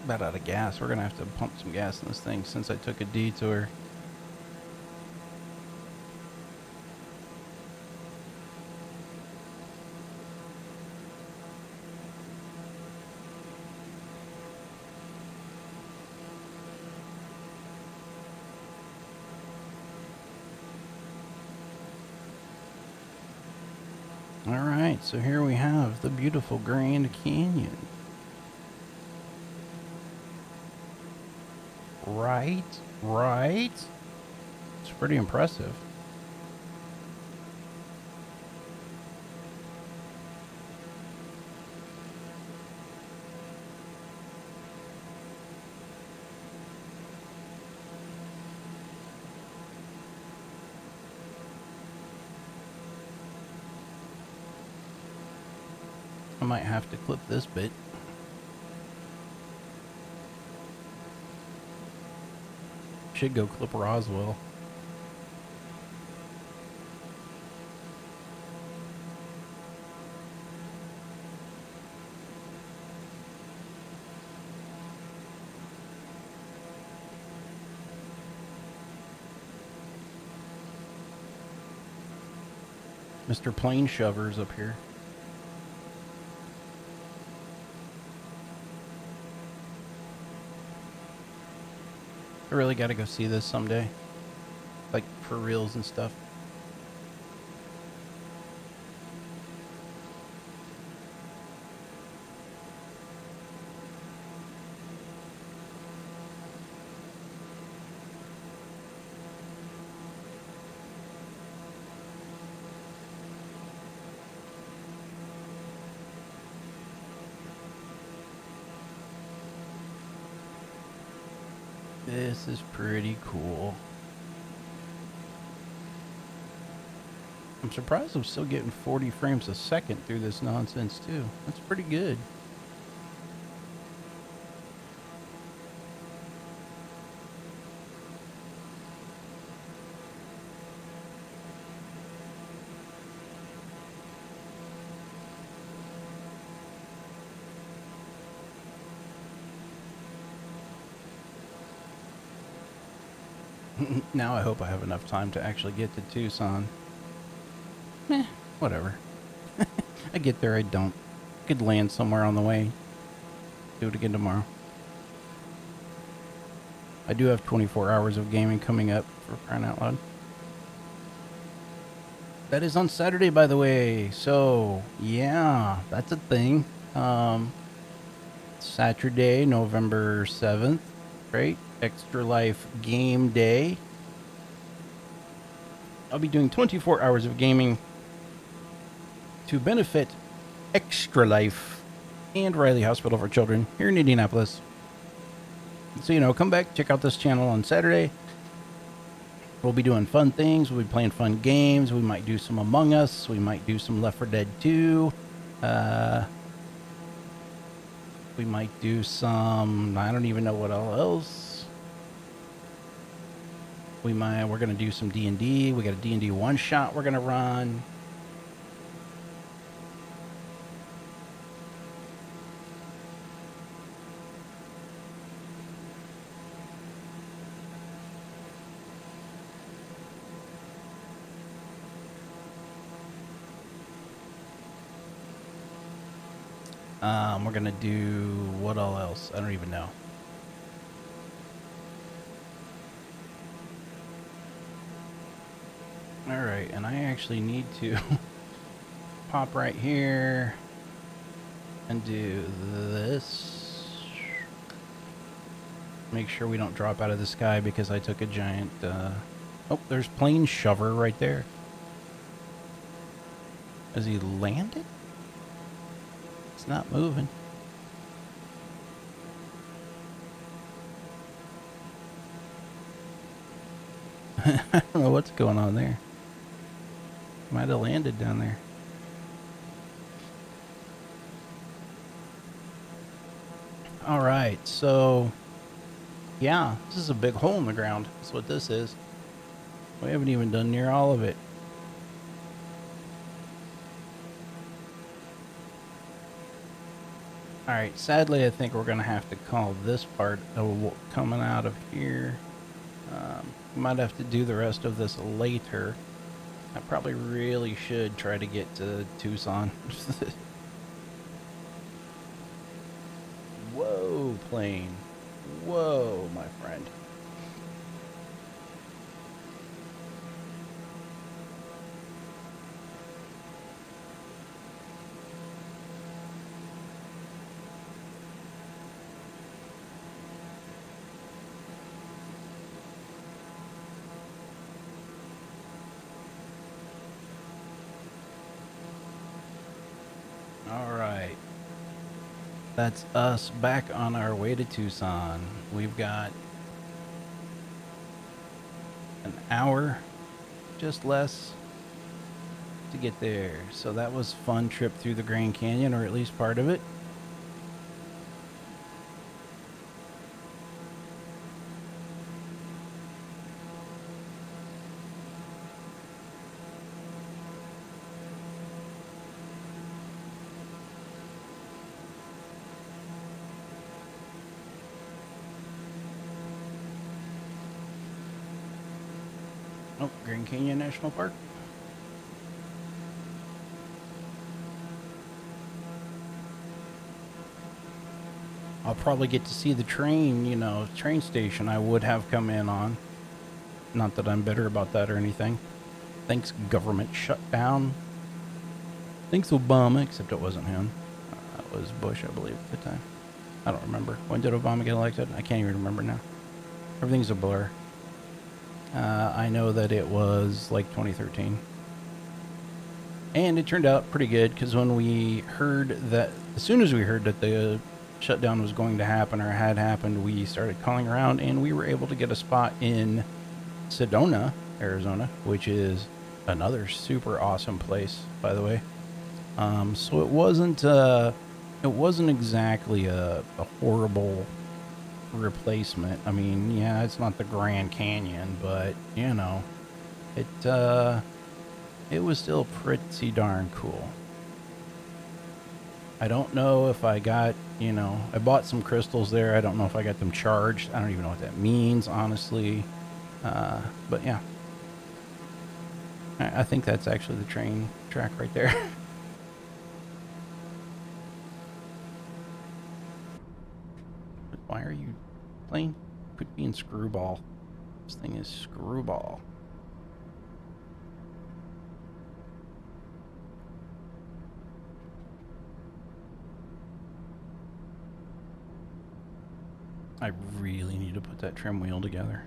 About out of gas. We're gonna have to pump some gas in this thing since I took a detour. All right, so here we have the beautiful Grand Canyon. Right? It's pretty impressive. I might have to clip this bit. Should go clip Roswell. Mr. Plane Shover's up here. I really got to go see this someday. Like, for reals and stuff. This is pretty cool. I'm surprised I'm still getting 40 frames a second through this nonsense, too. That's pretty good. Now I hope I have enough time to actually get to Tucson. Whatever. I get there, I don't. Could land somewhere on the way. Do it again tomorrow. I do have 24 hours of gaming coming up, for crying out loud. That is on Saturday, by the way. So, yeah, that's a thing. Saturday, November 7th, right? Extra Life Game Day. I'll be doing 24 hours of gaming to benefit Extra Life and Riley Hospital for Children here in Indianapolis. So, you know, come back, check out this channel on Saturday. We'll be doing fun things. We'll be playing fun games. We might do some Among Us. We might do some Left 4 Dead 2. We might do some, I don't even know what else. We're going to do some D&D. We got a D&D one-shot we're going to run. We're gonna do what all else? I don't even know. All right, and I actually need to pop right here and do this. Make sure we don't drop out of the sky because I took a giant. Oh, there's plane shover right there. Has he landed? It's not moving. I don't know what's going on there. Might have landed down there. All right, so yeah, this is a big hole in the ground. That's what this is. We haven't even done near all of it. All right, sadly, I think we're gonna have to call this part coming out of here. We might have to do the rest of this later. I probably really should try to get to Tucson. Whoa, plane. Whoa, my friend. All right. That's us back on our way to Tucson. We've got an hour, just less, to get there. So that was a fun trip through the Grand Canyon, or at least part of it. Oh, Grand Canyon National Park. I'll probably get to see the train, train station I would have come in on. Not that I'm bitter about that or anything. Thanks, government shutdown. Thanks, Obama, except it wasn't him. That was Bush, I believe, at the time. I don't remember. When did Obama get elected? I can't even remember now. Everything's a blur. I know that it was like 2013. And it turned out pretty good because when we heard that, as soon as we heard that the shutdown was going to happen or had happened, we started calling around and we were able to get a spot in Sedona, Arizona, which is another super awesome place, by the way. So it wasn't exactly a horrible replacement. I mean, yeah, it's not the Grand Canyon, but it was still pretty darn cool. I don't know if I got, I bought some crystals there. I don't know if I got them charged. I don't even know what that means, honestly. But yeah, I think that's actually the train track right there. Why are you playing? Quit being screwball. This thing is screwball. I really need to put that trim wheel together.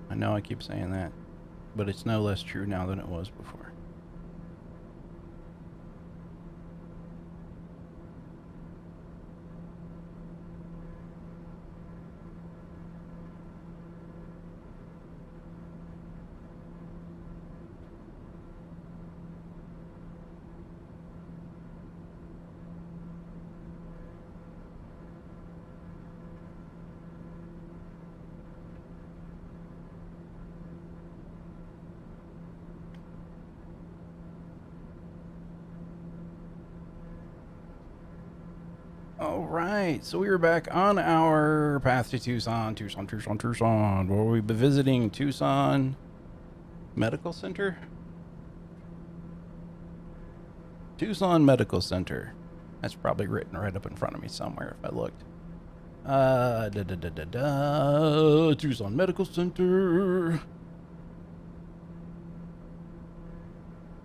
I know I keep saying that, but it's no less true now than it was before. All right, so we were back on our path to Tucson. Where we'll be visiting Tucson Medical Center. Tucson Medical Center. That's probably written right up in front of me somewhere if I looked. Tucson Medical Center.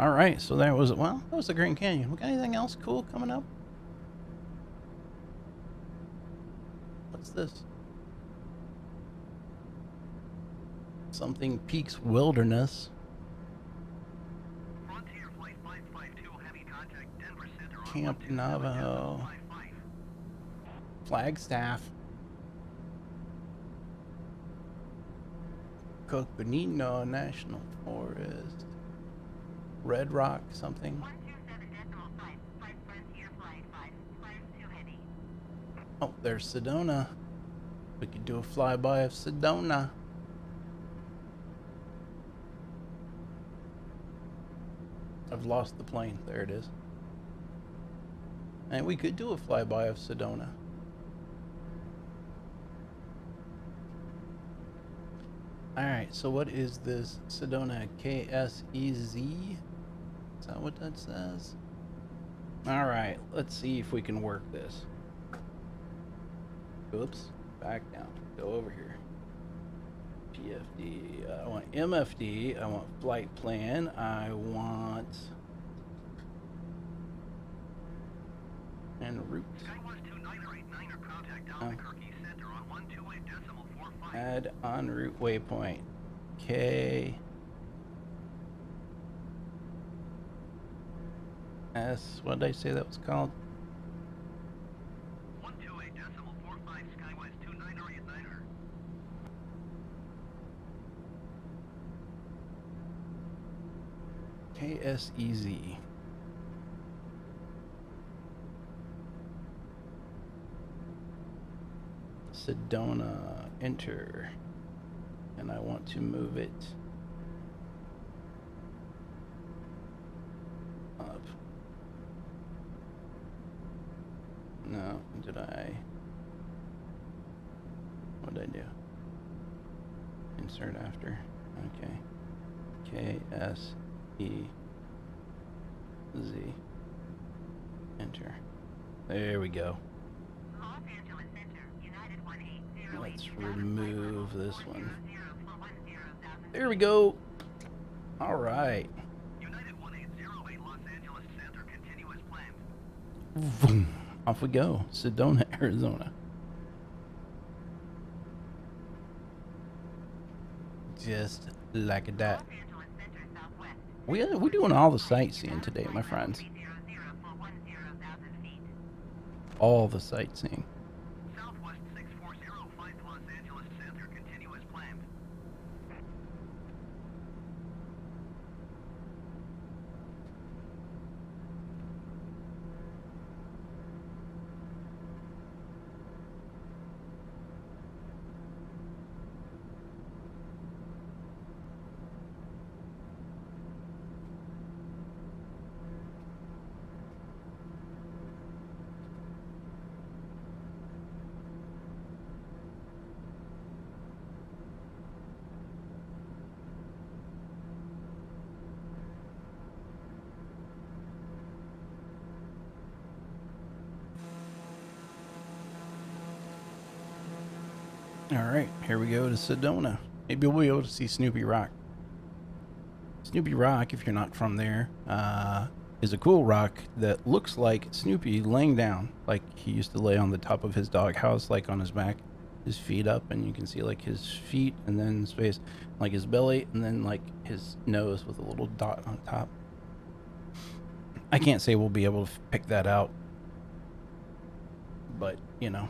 All right, so that was the Grand Canyon. We got anything else cool coming up? What's this? Something Peaks Wilderness. Frontier Flight 552, heavy contact Denver Center on Camp 127 Navajo. 55. Flagstaff. Coconino National Forest. Red Rock something. 127.5. Frontier Flight 552 heavy. Oh, there's Sedona. We could do a flyby of Sedona. I've lost the plane. There it is. And we could do a flyby of Sedona. Alright, so what is this Sedona KSEZ? Is that what that says? Alright, let's see if we can work this. Oops, back down. Go over here. PFD. I want MFD. I want flight plan. I want. And route. SkyWest 2989er contact Albuquerque Center on 128.45. Add en route waypoint. K. S. What did I say that was called? 128.45 SkyWest 2989er. KSEZ. Sedona. Enter. And I want to move it up. No, did I? What did I do? Insert after. Okay. KSEZ. Enter. There we go. Los Angeles Center, United 180. Let's remove this one. 10,000 There we go. All right. United 1808 Los Angeles Center, continuous planned. Vroom. Off we go. Sedona, Arizona. Just like that. Los Angeles Center, Southwest. We're doing all the sightseeing today, my friends. 300 for 10,000 feet. All the sightseeing. Southwest 640 flight to Los Angeles Center, continuous planned. All right, here we go to Sedona. Maybe we'll be able to see Snoopy Rock. Snoopy Rock, if you're not from there, is a cool rock that looks like Snoopy laying down, like he used to lay on the top of his doghouse, like on his back, his feet up, and you can see like his feet and then his face, like his belly, and then like his nose with a little dot on top. I can't say we'll be able to pick that out, but you know,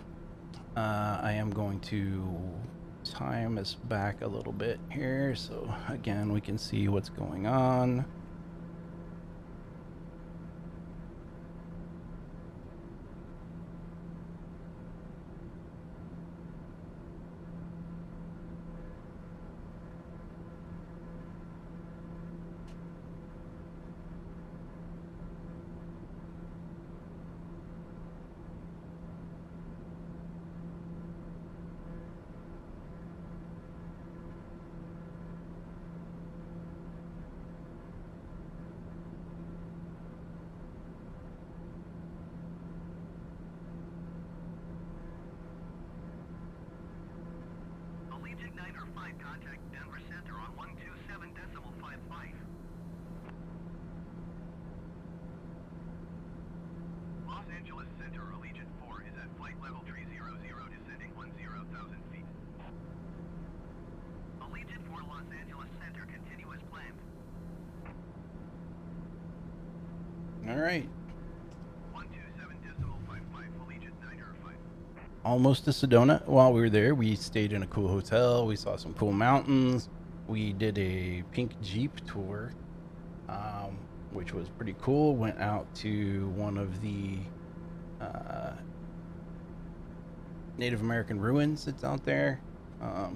I am going to time us back a little bit here, so again we can see what's going on. contact Denver Center on 127.55. Los Angeles Center, Allegiant 4 is at flight level 300, descending 10,000 feet. Allegiant 4 Los Angeles Center, continue as planned. All right. 127.55, Allegiant 905. Almost to Sedona. While we were there, we stayed in a cool hotel. We saw some cool mountains. We did a pink Jeep tour, which was pretty cool. Went out to one of the Native American ruins that's out there. I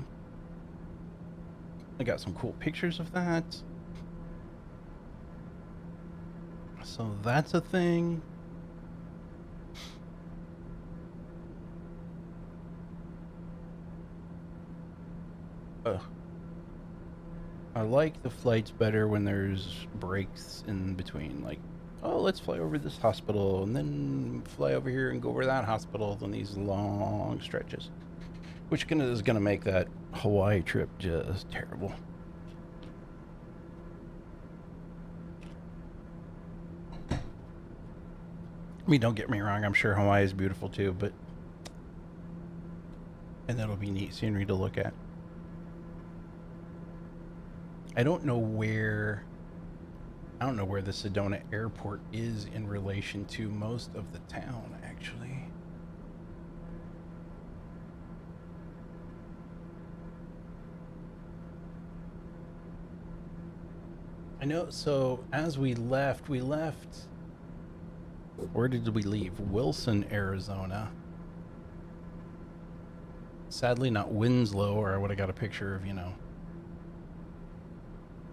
got some cool pictures of that. So that's a thing. I like the flights better when there's breaks in between. Like, oh, let's fly over this hospital and then fly over here and go over that hospital than these long stretches. Which is going to make that Hawaii trip just terrible. I mean, don't get me wrong, I'm sure Hawaii is beautiful too, but... And that'll be neat scenery to look at. I don't know where the Sedona airport is in relation to most of the town, actually. I know, so as we left, where did we leave? Wilson, Arizona. Sadly, not Winslow, or I would have got a picture of,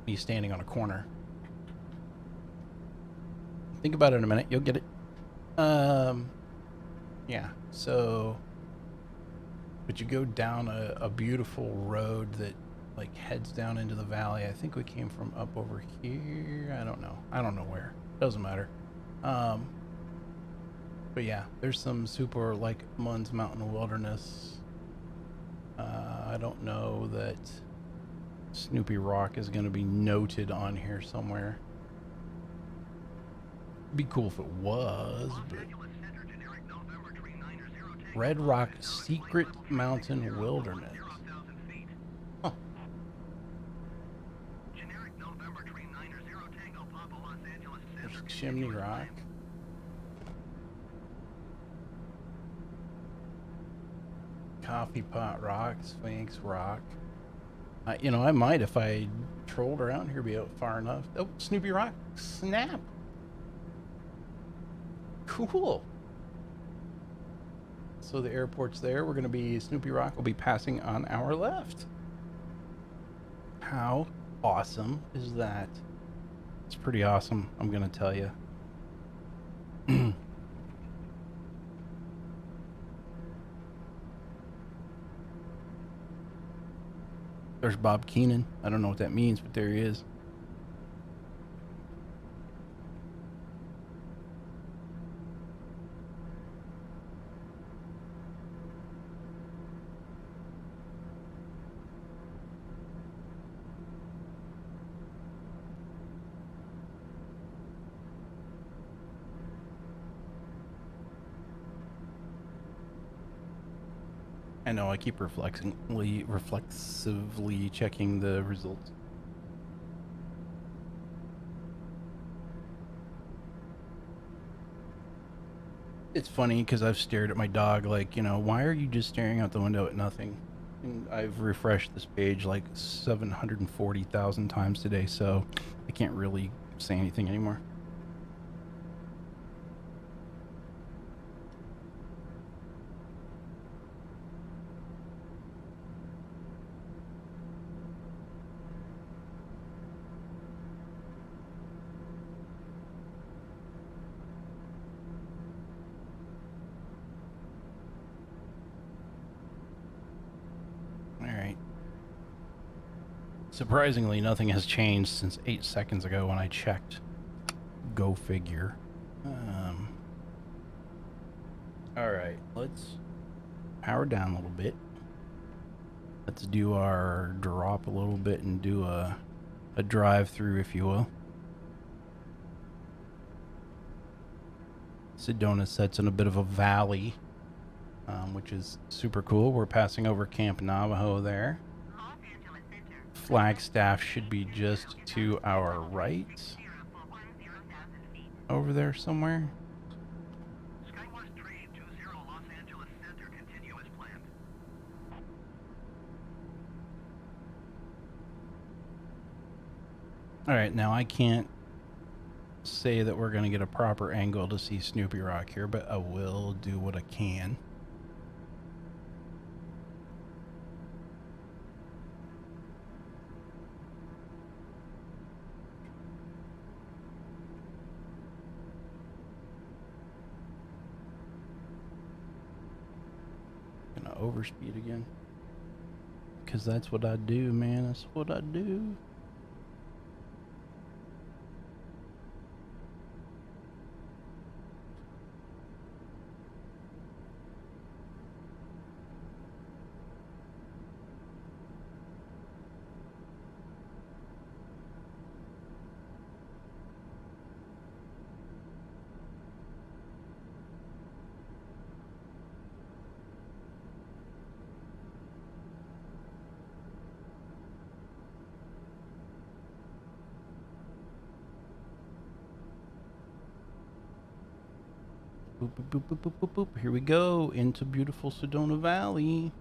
me standing on a corner. Think about it in a minute, you'll get it. Yeah, so, but you go down a beautiful road that like heads down into the valley. I think we came from up over here. I don't know where. Doesn't matter. But yeah, there's some super like Munns Mountain Wilderness. I don't know that Snoopy Rock is going to be noted on here somewhere. Be cool if it was, but Red Rock Secret Mountain Wilderness. Huh. There's Chimney Rock. Coffee Pot Rock, Sphinx Rock. I might, if I trolled around here, be out far enough. Oh, Snoopy Rock, snap. Cool. So the airport's there. We're going to be, Snoopy Rock will be passing on our left. How awesome is that? It's pretty awesome, I'm going to tell you. There's Bob Keenan. I don't know what that means, but there he is. I know, I keep reflexively checking the results. It's funny because I've stared at my dog like, why are you just staring out the window at nothing? And I've refreshed this page like 740,000 times today, so I can't really say anything anymore. Surprisingly, nothing has changed since 8 seconds ago when I checked. Go figure. Alright, let's power down a little bit. Let's do our drop a little bit and do a drive through, if you will. Sedona sits in a bit of a valley, which is super cool. We're passing over Camp Navajo there. Los Angeles Center. Flagstaff should be just to our right, 60 for 10,000 feet. over there somewhere. Skywest train 20 Los Angeles Center, continue as planned. All right, now I can't say that we're going to get a proper angle to see Snoopy Rock here, but I will do what I can. Gonna overspeed again, because that's what I do, man. That's what I do. Boop, boop, boop, boop, boop, boop, boop. Here we go into beautiful Sedona Valley.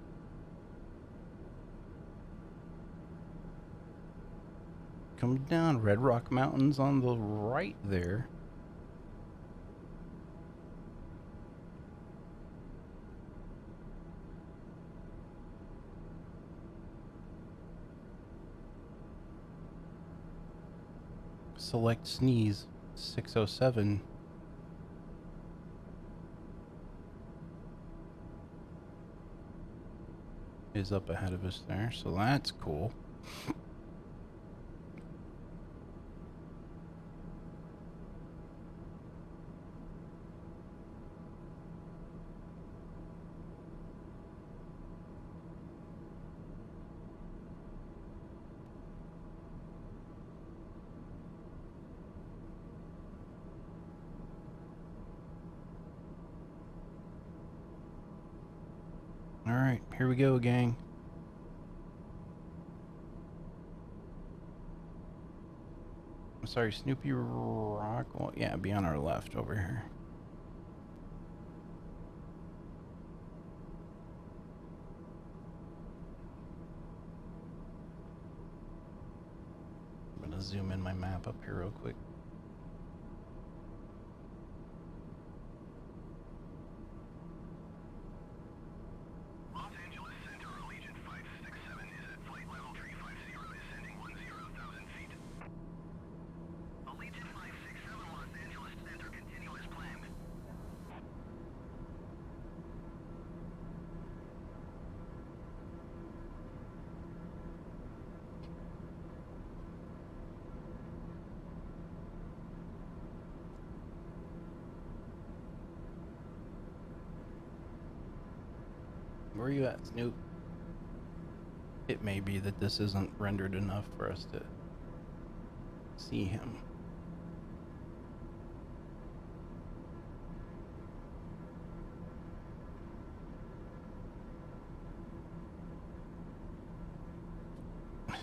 Comes down, Red Rock Mountains on the right there. Select sneeze 607. Is up ahead of us there, so that's cool. All right, here we go, gang. I'm sorry, Snoopy Rock. Well, yeah, be on our left over here. I'm gonna zoom in my map up here real quick. Los Angeles Center, Allegiant 567 is at flight level 350, descending 10,000 feet. Allegiant 567 Los Angeles Center, continue as planned. Where are you at, Snoop? It may be that this isn't rendered enough for us to see him. Dang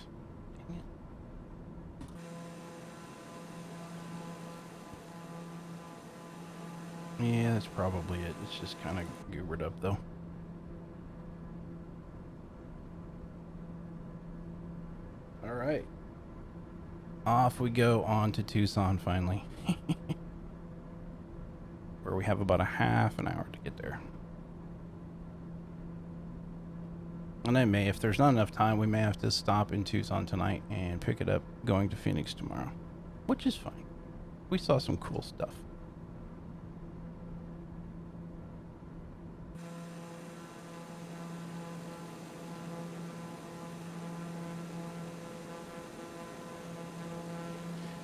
it. Yeah, that's probably it. It's just kind of goobered up, though. All right. Off we go on to Tucson finally. Where we have about a half an hour to get there. And I may, if there's not enough time, we may have to stop in Tucson tonight and pick it up going to Phoenix tomorrow. Which is fine. We saw some cool stuff.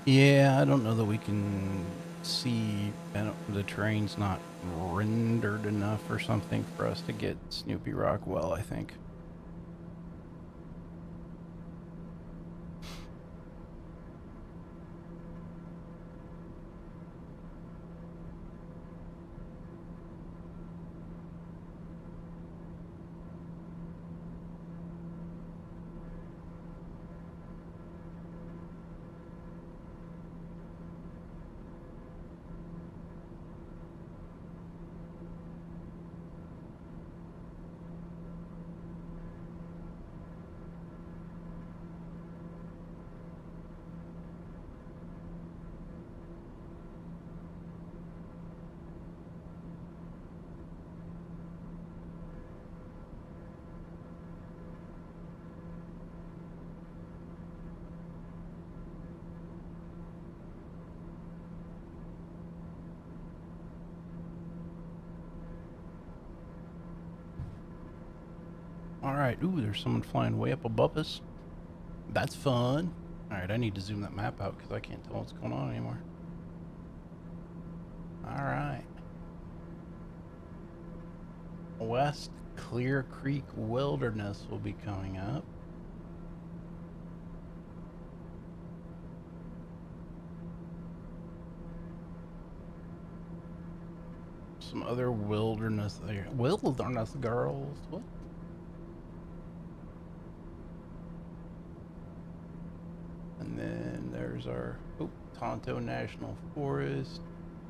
Yeah, I don't know that we can see. The terrain's not rendered enough or something for us to get Snoopy Rock well, I think. Alright, ooh, there's someone flying way up above us. That's fun. Alright, I need to zoom that map out because I can't tell what's going on anymore. Alright. West Clear Creek Wilderness will be coming up. Some other wilderness there. Wilderness girls. What? And then there's our Tonto National Forest,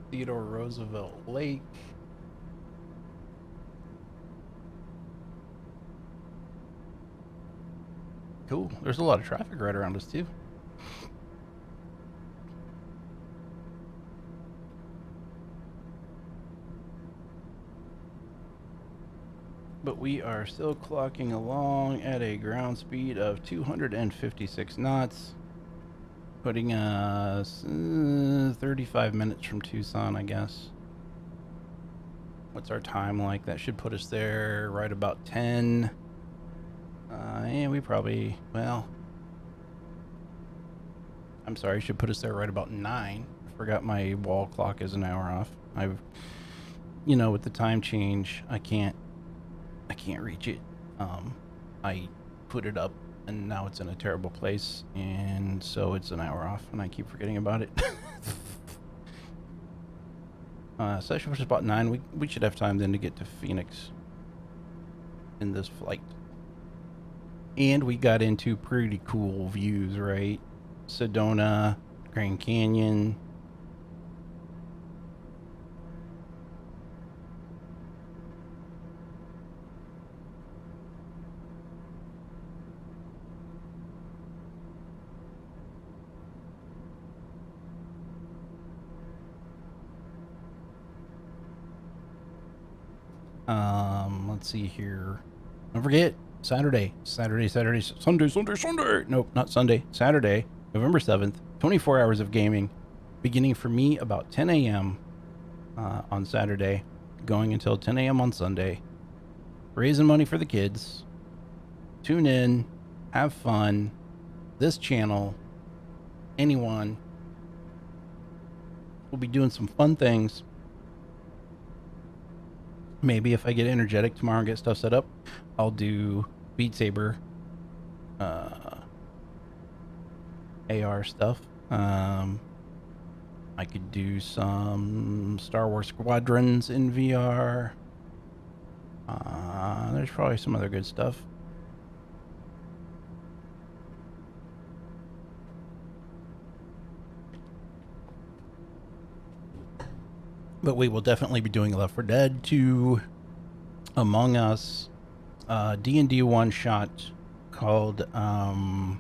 Theodore Roosevelt Lake. Cool. There's a lot of traffic right around us too. But we are still clocking along at a ground speed of 256 knots, putting us 35 minutes from Tucson, I guess. What's our time like? That should put us there right about 10. And we probably, well, I'm sorry, should put us there right about 9. I forgot my wall clock is an hour off. With the time change, I can't reach it. I put it up and now it's in a terrible place, and so it's an hour off and I keep forgetting about it. So that should push us about 9. We should have time then to get to Phoenix in this flight. And we got into pretty cool views, right? Sedona, Grand Canyon. Let's see here. Don't forget, Sunday. Nope, not Sunday. Saturday, November 7th, 24 hours of gaming, beginning for me about 10 a.m. On Saturday, going until 10 a.m. on Sunday. Raising money for the kids. Tune in, have fun. This channel, anyone, will be doing some fun things. Maybe if I get energetic tomorrow and get stuff set up, I'll do Beat Saber AR stuff. I could do some Star Wars Squadrons in VR. There's probably some other good stuff. But we will definitely be doing Left 4 Dead 2, Among Us, D&D one-shot called The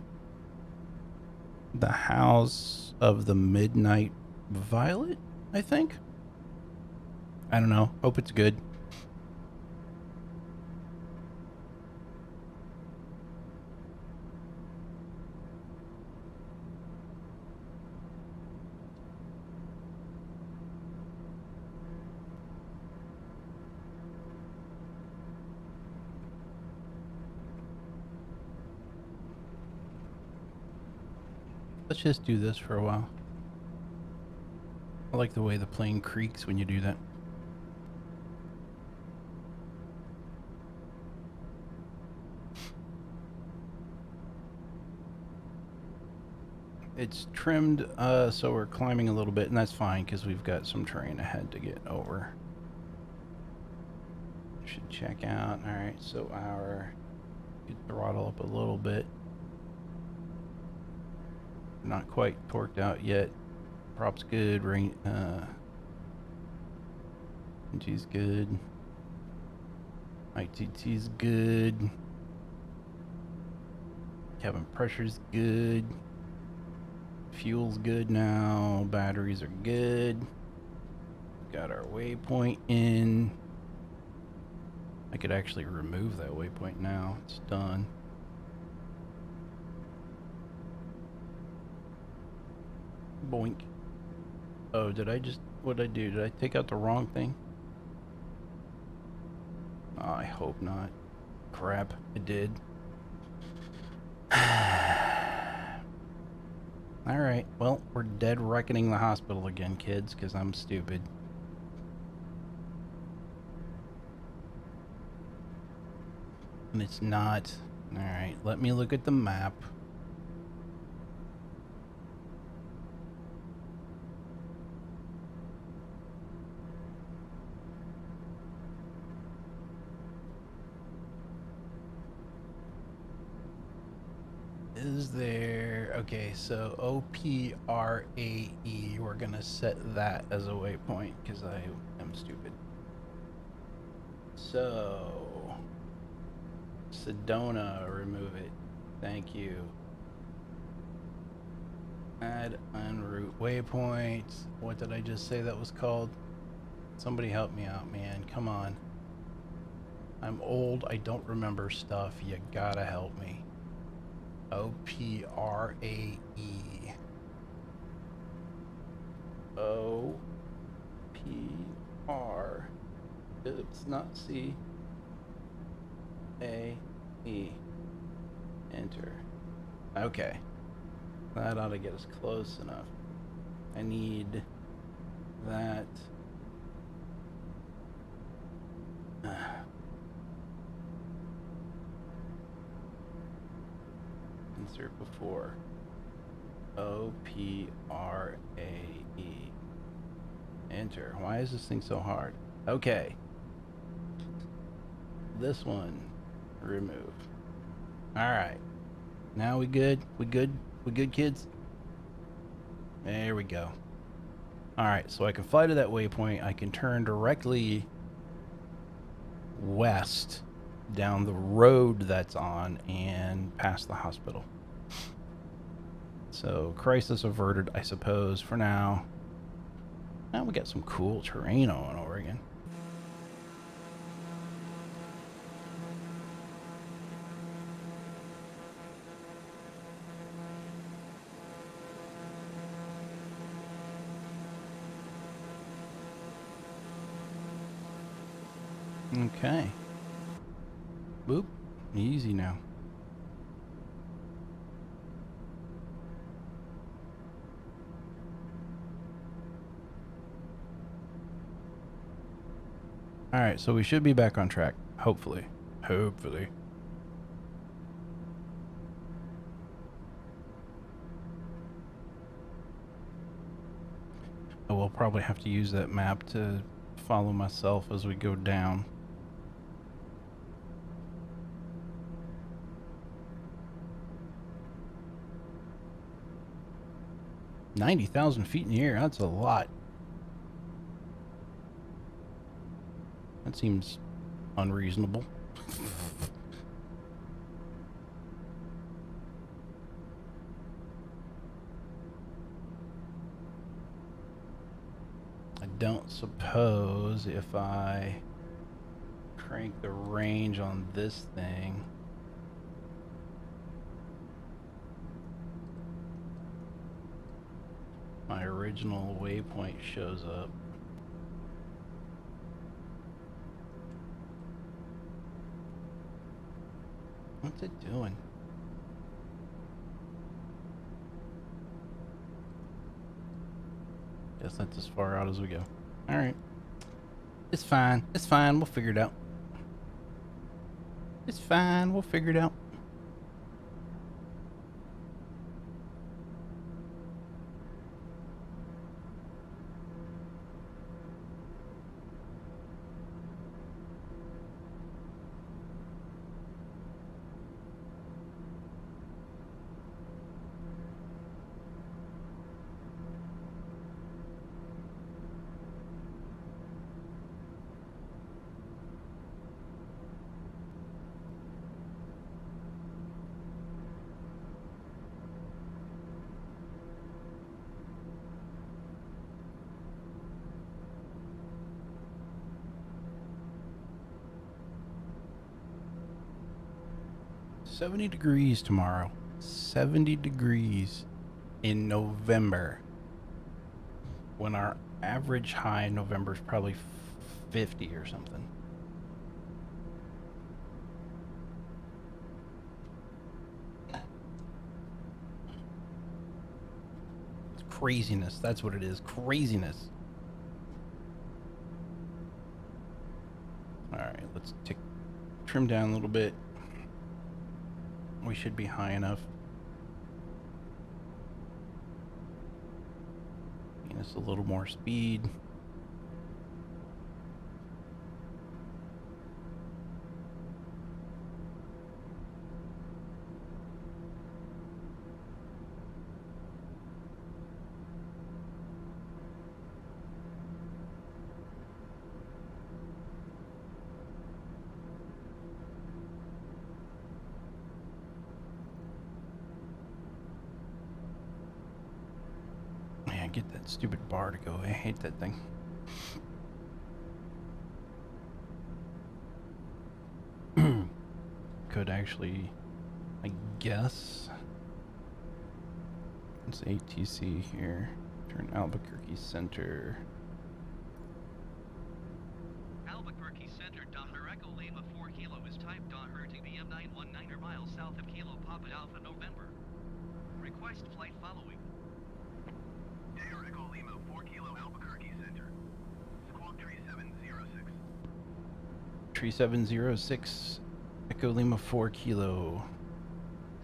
House of the Midnight Violet, I think. I don't know. Hope it's good. Let's just do this for a while. I like the way the plane creaks when you do that. It's trimmed, so we're climbing a little bit, and that's fine because we've got some terrain ahead to get over. Should check out. All right, so get throttle up a little bit. Not quite torqued out yet. Prop's good. NG's good. ITT's good. Cabin pressure's good. Fuel's good now. Batteries are good. Got our waypoint in. I could actually remove that waypoint now. It's done. Boink. Oh, what'd I do? Did I take out the wrong thing? Oh, I hope not. crap, I did. Alright, well, we're dead reckoning the hospital again, kids, because I'm stupid. And it's not. Alright, let me look at the map. Is there... Okay, so OPRAE, we're gonna set that as a waypoint, because I am stupid. So... Sedona, remove it. Thank you. Add unroute waypoint. What did I just say that was called? Somebody help me out, man. Come on. I'm old. I don't remember stuff. You gotta help me. OPRAE. OPR. Oops, not C. A. E. Enter. Okay. That ought to get us close enough. I need that. Insert before. OPRAE. Enter. Why is this thing so hard? Okay. This one. Remove. Alright. Now we good? We good? We good, kids? There we go. Alright, so I can fly to that waypoint. I can turn directly west down the road that's on and past the hospital. So, crisis averted, I suppose, for now. Now we got some cool terrain on Oregon. Okay. Boop. Easy now. Alright, so we should be back on track. Hopefully. Hopefully. I will probably have to use that map to follow myself as we go down. $90,000 feet in the air, that's a lot. That seems unreasonable. I don't suppose if I crank the range on this thing. My original waypoint shows up. What's it doing? Guess that's as far out as we go. Alright. It's fine. It's fine. We'll figure it out. It's fine. We'll figure it out. $70 degrees tomorrow. 70 degrees in November. When our average high in November is probably 50 or something. Craziness. That's what it is. Craziness. Alright, let's trim down a little bit. We should be high enough. Gain us a little more speed. Man, get that stupid bar to go. I hate that thing. Could actually, I guess. It's ATC here. Turn Albuquerque Center. Albuquerque Center, Daher Echo Lima 4 Kilo is type Daher to BM 919 miles south of Kilo Papa Alpha November. Request flight following. Daher Echo Lima 4 Kilo Albuquerque Center. Squawk 3706. Tree 706, Echo Lima 4 Kilo.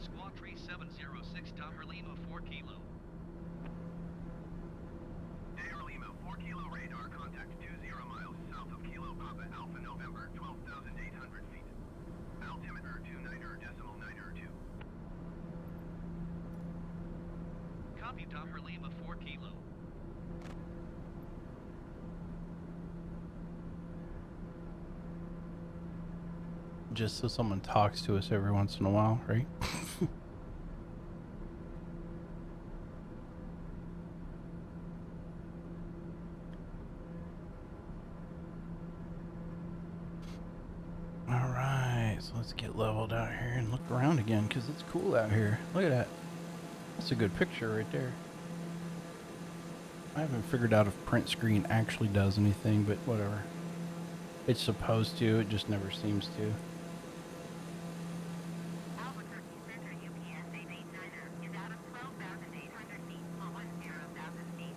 Squawk 3706, Daher Lima 4 Kilo. Daher Lima 4 Kilo radar contact 20 miles south of Kilo Papa Alpha November 12,800 feet. Altimeter 29.902. Copy Daher Lima 4 Kilo. Just so someone talks to us every once in a while, right? Alright, so let's get leveled out here and look around again, because it's cool out here. Look at that. That's a good picture right there. I haven't figured out if print screen actually does anything, but whatever. It's supposed to, it just never seems to. Albuquerque Center UPS 889er is out of 12,800 feet for 10,000 feet.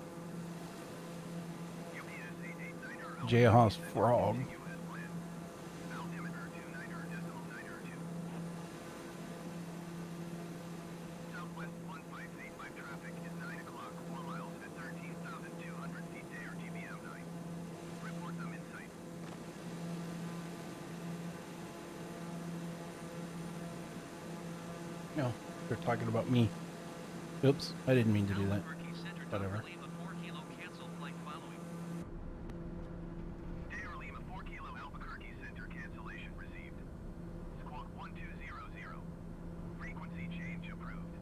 UPS 889er. Jayhawk's Frog. US land. Altimeter 29.902. Southwest 1585 traffic is 9 o'clock, 4 miles at 13,200 feet to RTBM 9. Report them in sight. No, they're talking about me. Oops, I didn't mean to do that. Albuquerque Center, Whatever. Daher Lima 4 Kilo, cancel flight following. Daher Lima 4 Kilo, Albuquerque Center, cancellation received. Squawk 1200. Frequency change approved.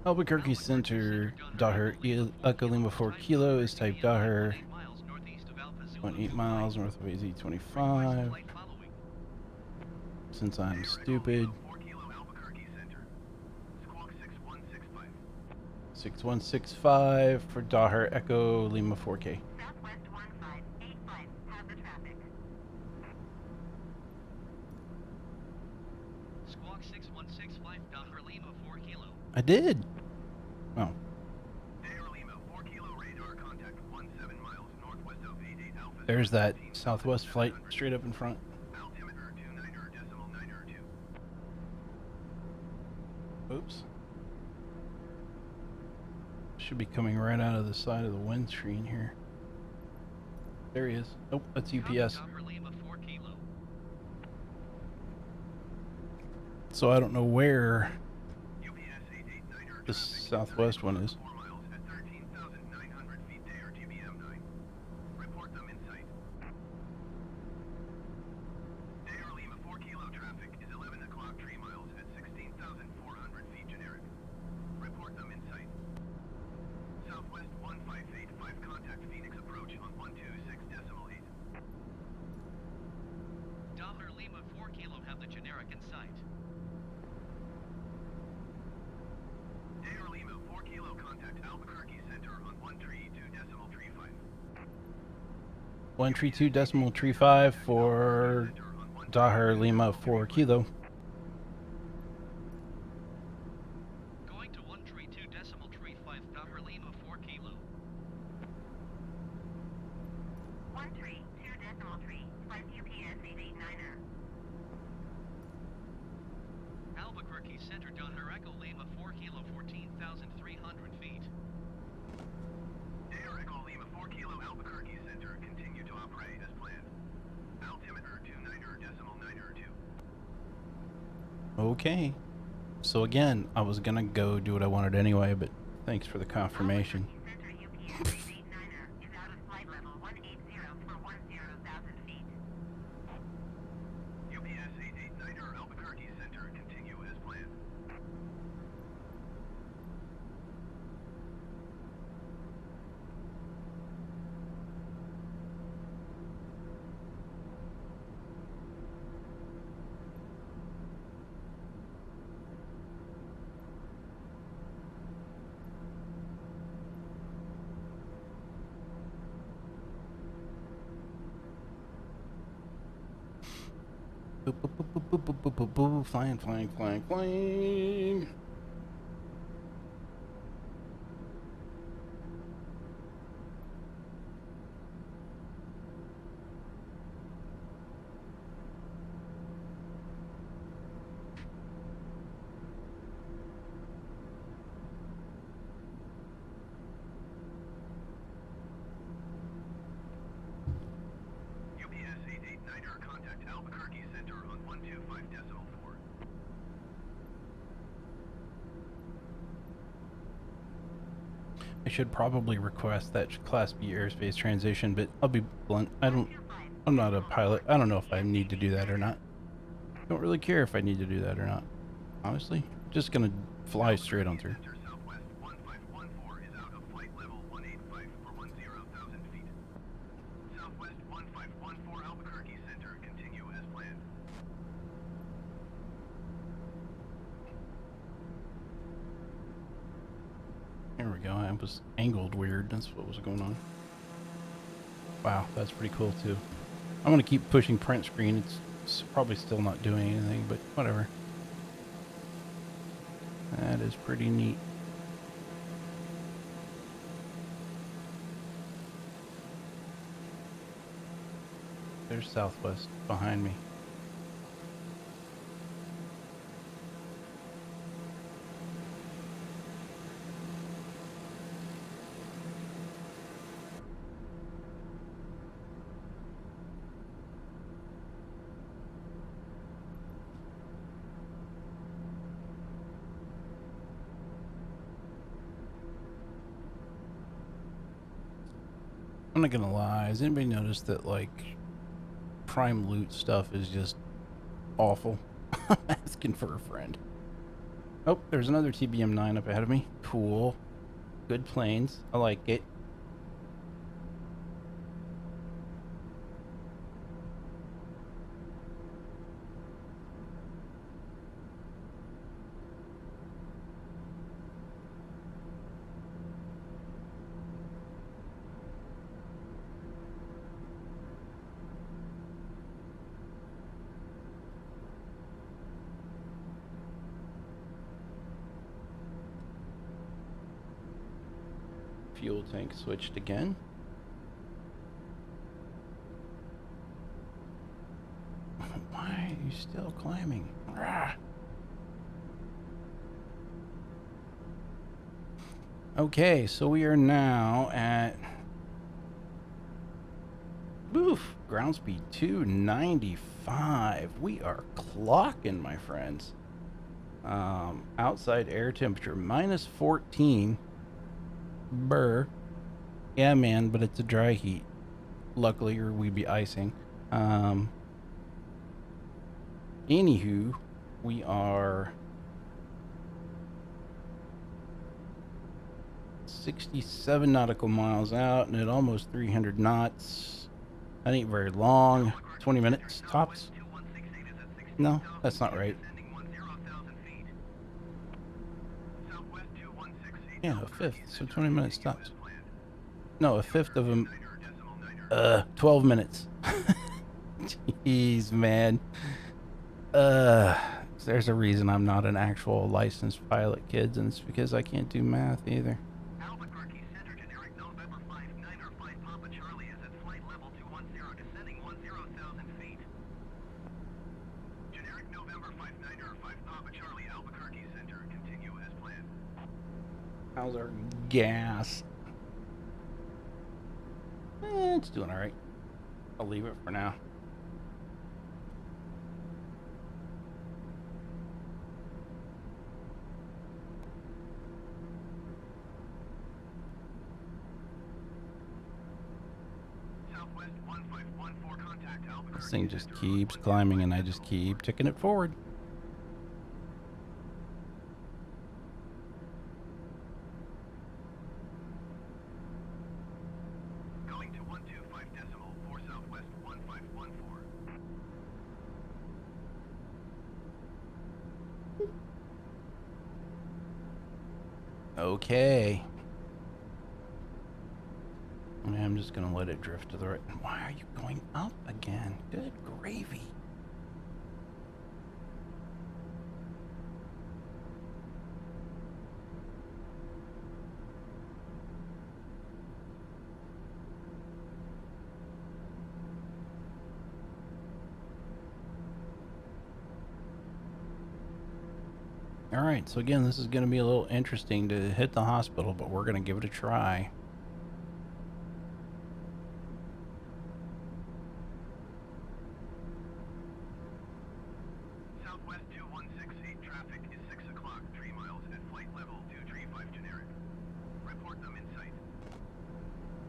Albuquerque Center, Daher, Echo Lima 4 Kilo is type Daher. 8 miles northeast of Alpha Zulu 28 25. miles north of AZ Request 25. flight following. Since I'm Daher Echo stupid. Lima 4 Kilo, Albuquerque Center. Squawk 6165. 6165 for Daher, Echo Lima 4K. Southwest 1585 have the traffic. Squawk 6165, Daher Lima 4 Kilo. I did. Oh, Daher Lima 4 Kilo radar contact 17 miles northwest of 88 Alpha. there's that Southwest flight straight up in front. Altimeter 29.902. Oops. Should be coming right out of the side of the windscreen here. There he is. Nope, that's UPS. Daher Lima 4 Kilo. So I don't know where UPS 889er. the Southwest one is. 4 miles at 13,900 feet to RTBM 9. Report them in sight. Daher Lima 4 Kilo traffic is 11 o'clock 3 miles at 16,400 feet generic. Report them in sight. Southwest 1585 contact Phoenix approach on 126.8. Daher Lima 4 Kilo have the generic in sight. Daher Lima 4 Kilo contact Albuquerque Center on 132.35. 132.35 for Daher Lima 4 Kilo. Go Okay. So again, I was gonna go do what I wanted anyway, but thanks for the confirmation. Center UPS 889er is out of flight level 180 for 10,000 feet. UPS 889er Albuquerque Center, continue as planned. Boop, boop, boop, boop, boop, boop, boop, boop, boop. Flying, flying, flying, flying. UPS 889er, contact Albuquerque Center on 125.04. I should probably request that Class B airspace transition, but I'll be blunt. I'm not a pilot. I don't know if I need to do that or not. Don't really care if I need to do that or not. Honestly, just gonna fly straight on through. Center Southwest 1514 is out of flight level 185 for 10,000 feet. Southwest 1514 Albuquerque Center, continue as planned. There we go. I was angled weird. That's what was going on. Wow, that's pretty cool too. I'm gonna keep pushing print screen. It's probably still not doing anything, but whatever. That is pretty neat. There's Southwest behind me. I'm not gonna lie. Has anybody noticed that like prime loot stuff is just awful? I'm asking for a friend. Oh, there's another TBM-9 up ahead of me. Cool. Good planes. I like it. Fuel tank switched again. Why are you still climbing? Rah. Okay, so we are now at ground speed 295. We are clocking, my friends. Outside air temperature minus 14. Burr. Yeah, man, but it's a dry heat. Luckily, or we'd be icing. Anywho, we are 67 nautical miles out and at almost 300 knots. That ain't very long. 20 minutes tops. No, that's not right. Yeah, a fifth, so 20 minutes tops. No, a fifth of them. 12 minutes. Jeez, man. There's a reason I'm not an actual licensed pilot, kids, and it's because I can't do math either. Albuquerque Center, generic November 59er, flight Papa Charlie is at flight level 210, descending 10,000 feet. Generic November 59er, 5 Papa Charlie, Albuquerque Center, continue as planned. How's our gas? It's doing all right. I'll leave it for now. Southwest 1514 contact Albuquerque. This thing just Center on keeps 125 climbing and I just decimal keep 4. ticking it forward. Going to 125 decimal 4 Southwest 1514. Okay. I'm just gonna let it drift to the right. Why are you going up again? Good gravy. All right, so again, this is going to be a little interesting to hit the hospital, but we're going to give it a try. Southwest 2168 traffic is 6 o'clock, 3 miles at flight level 235 generic. Report them in sight.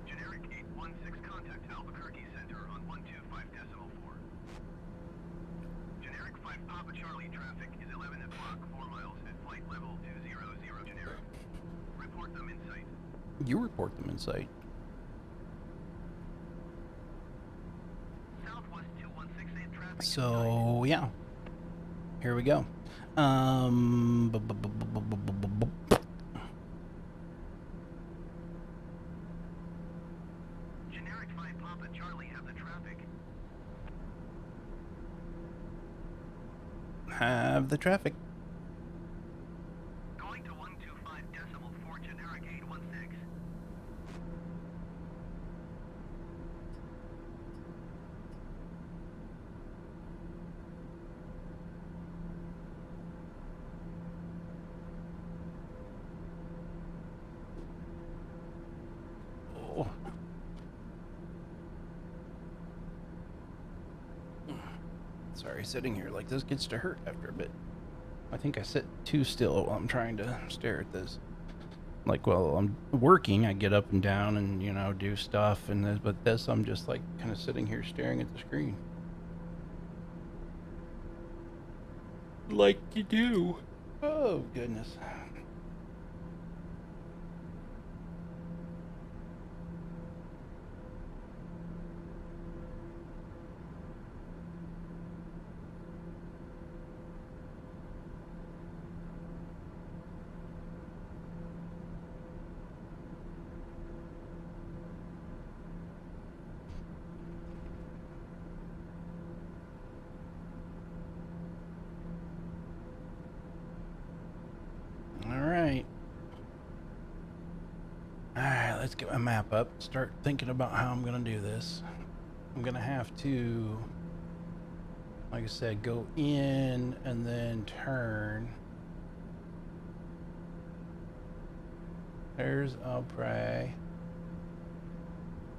Generic 816 contact Albuquerque Center on 125 decimal 4. Generic 5 Papa Charlie traffic is 11 o'clock, 4 miles at flight level 200 generic. Report them in sight. You report them in sight. Southwest 2168 traffic. So, yeah. Here we go. Generic 5 Papa Charlie have the traffic. Have the traffic. Going to 125 decimal 4 generic 816. Oh. Sorry, sitting here like this gets to hurt after a bit. I think I sit too still while I'm trying to stare at this. Like while I'm working, I get up and down and, you know, do stuff, and this, but this I'm just like kind of sitting here staring at the screen. Like you do. Oh, goodness. Alright, let's get my map up. Start thinking about how I'm going to do this. I'm going to have to, like I said, go in and then turn. There's Alpray.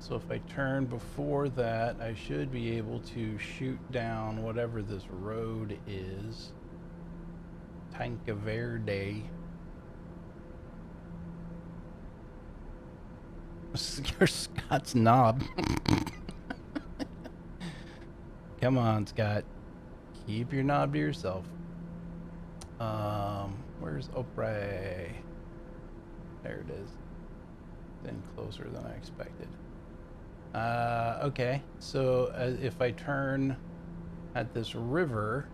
So if I turn before that, I should be able to shoot down whatever this road is. Tanca Verde. You're Scott's knob. Come on, Scott. Keep your knob to yourself. Where's Opry? There it is. Then closer than I expected. Okay. So if I turn at this river,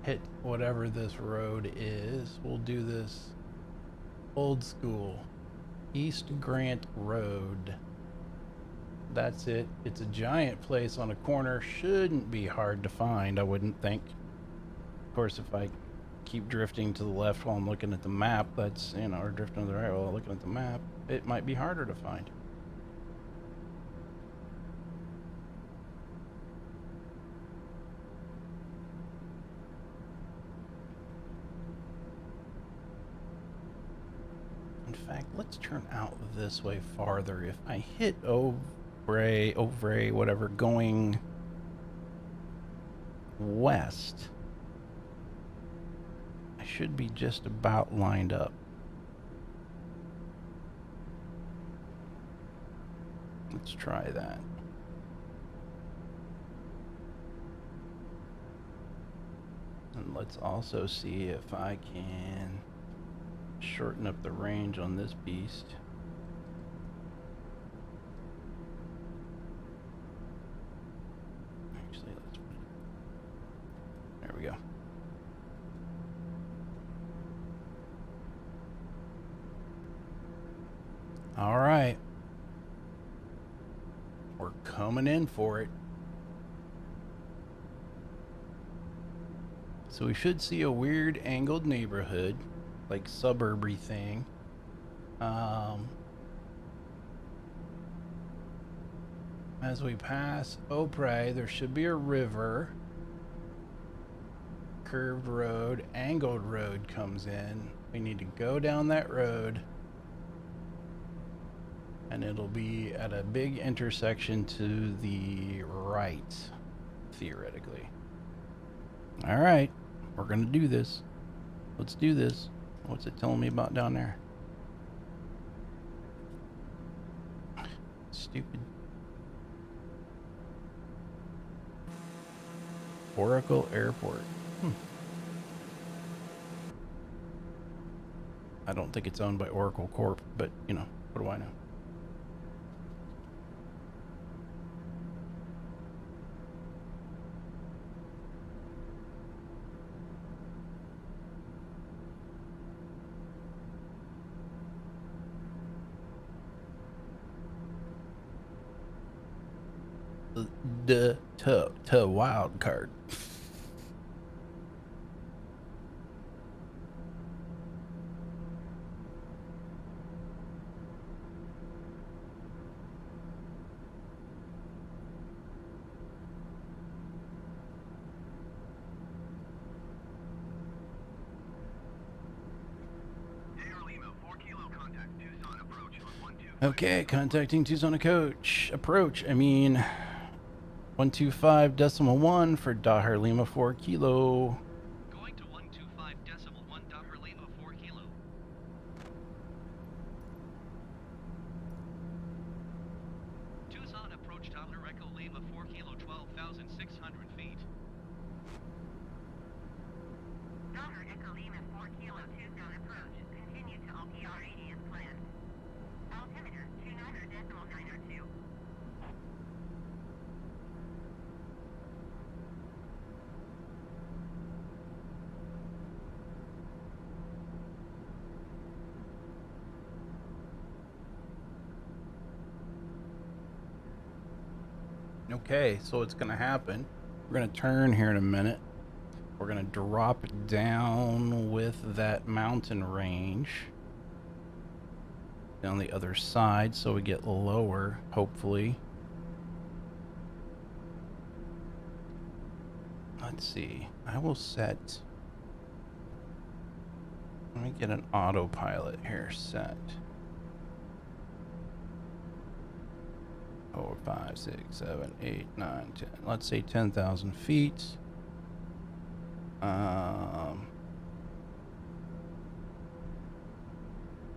hit whatever this road is, we'll do this old school. East Grant Road. That's it. It's a giant place on a corner. Shouldn't be hard to find, I wouldn't think. Of course, if I keep drifting to the left while I'm looking at the map, that's, you know, or drifting to the right while I'm looking at the map, it might be harder to find. In fact, let's turn out this way farther. If I hit Ovray, whatever, going west, I should be just about lined up. Let's try that. let's also see if I can shorten up the range on this beast. Actually, let's put it. There we go. All right. We're coming in for it. So we should see a weird angled neighborhood, like suburby thing. As we pass Opry, there should be a river. Curved road, angled road comes in. We need to go down that road. And it'll be at a big intersection to the right, theoretically. All right, we're gonna do this. Let's do this. What's it telling me about down there? Stupid. Oracle Airport. I don't think it's owned by Oracle Corp, but you know, what do I know? The wild card. Okay, contacting Tucson coach. Approach. I mean, 125.1 for Dahar Lima 4 kilo. Going to 125.1 Dahar Lima 4 kilo. Tucson approach Dahar Echo Lima 4 kilo 12,600 feet. Dahar Echo Lima 4 kilo Tucson approach. Continue to OPR radius planned. Altimeter 29.902. Okay, so what's gonna happen? We're gonna turn here in a minute. We're gonna drop down with that mountain range down the other side so we get lower, hopefully. Let's see. I will set. Let me get an autopilot here set. 4, 5, 6, 7, 8, 9, 10. Let's say 10,000 feet.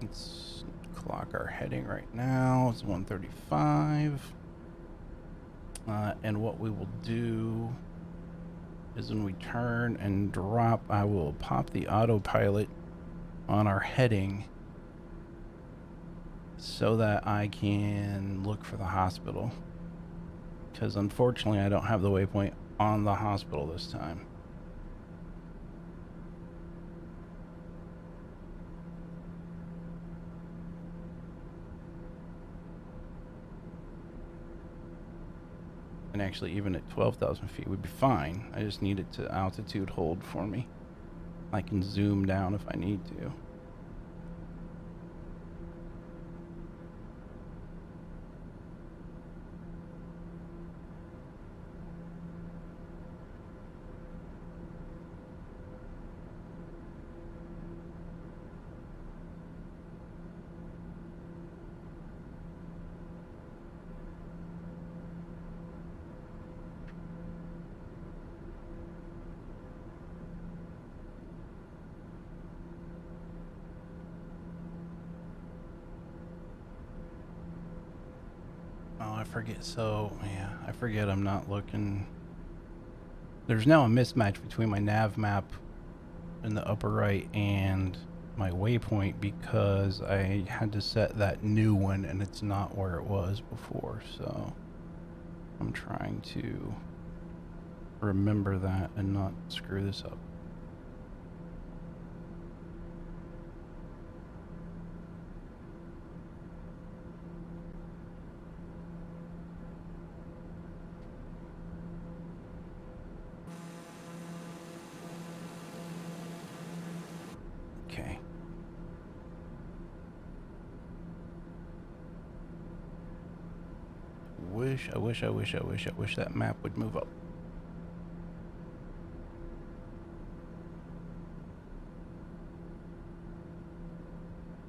Let's clock our heading right now. It's 135. And what we will do is when we turn and drop, I will pop the autopilot on our heading so that I can look for the hospital. Because unfortunately, I don't have the waypoint on the hospital this time. And actually, even at 12,000 feet would be fine. I just need it to altitude hold for me. I can zoom down if I need to. Oh, I forget. So, yeah, I forget I'm not looking. There's now a mismatch between my nav map in the upper right and my waypoint because I had to set that new one and it's not where it was before. So I'm trying to remember that and not screw this up. Okay. I wish that map would move up.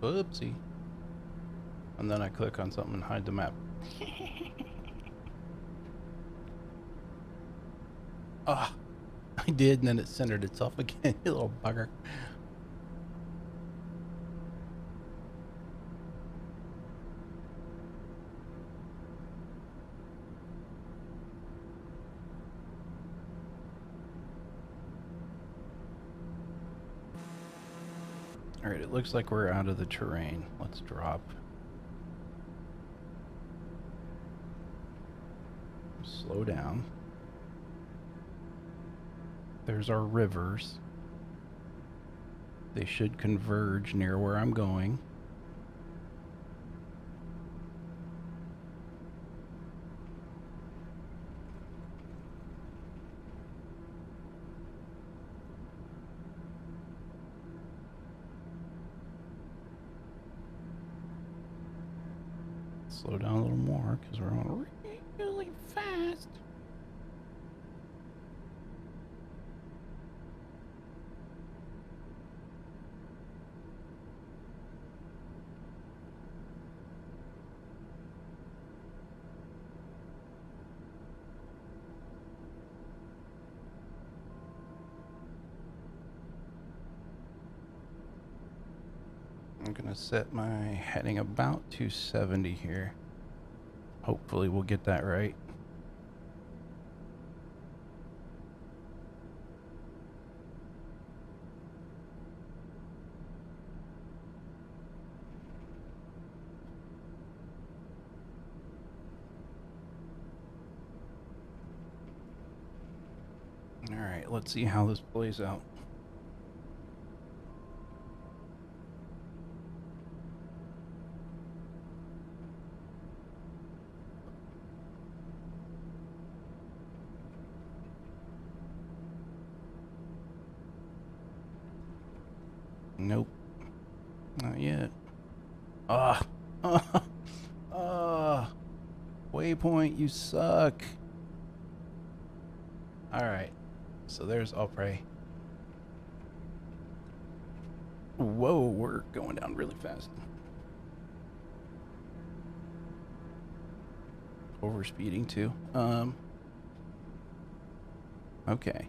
Whoopsie. And then I click on something and hide the map. Ah, I did, and then it centered itself again, you little bugger. Alright, it looks like we're out of the terrain. Let's drop. Slow down. There's our rivers. They should converge near where I'm going. Slow down a little more because we're on really fast. I'm gonna set my heading about 270 here. Hopefully we'll get that right. Alright, let's see how this plays out. Nope. Not yet. Ah. Waypoint, you suck. Alright. So there's Opry. Whoa, we're going down really fast. Overspeeding too. Okay.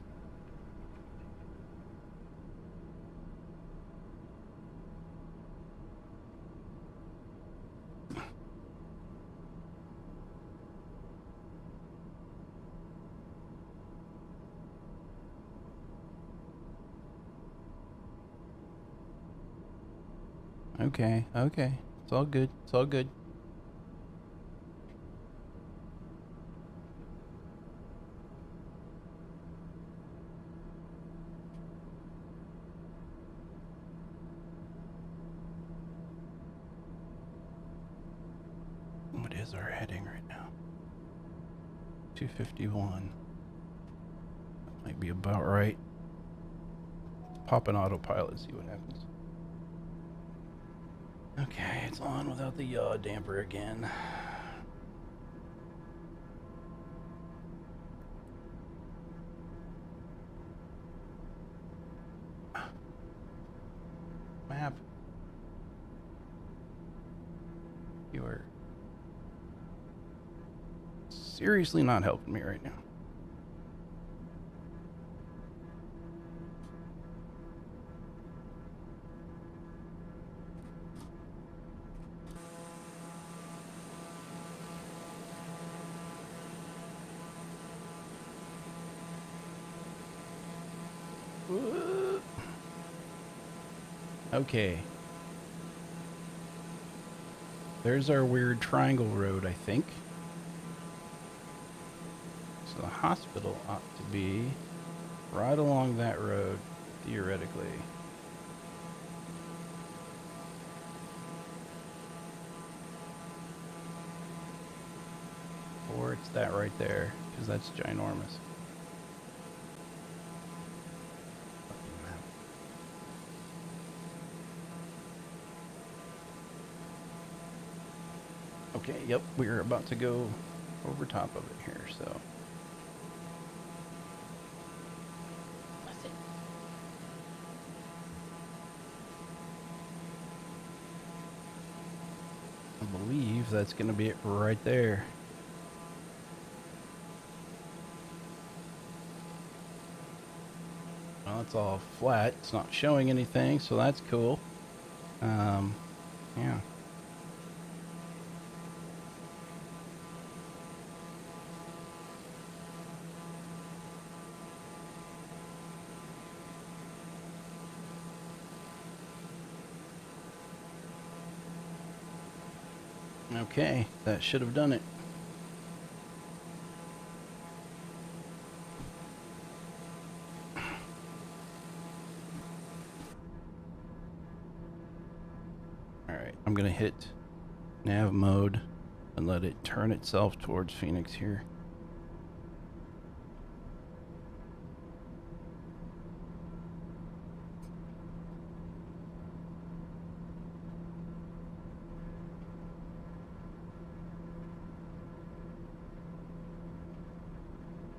Okay, okay. It's all good. It's all good. What is our heading right now? 251. That might be about right. Let's pop an autopilot, see what happens. Okay, it's on without the yaw damper again. Map. You are seriously not helping me right now. Okay. There's our weird triangle road, I think. So the hospital ought to be right along that road, theoretically. Or it's that right there, because that's ginormous. Okay, yep, we're about to go over top of it here, so. I believe that's going to be it right there. Well, it's all flat. It's not showing anything, so that's cool. Yeah. Okay, that should have done it. Alright, I'm going to hit nav mode and let it turn itself towards Phoenix here.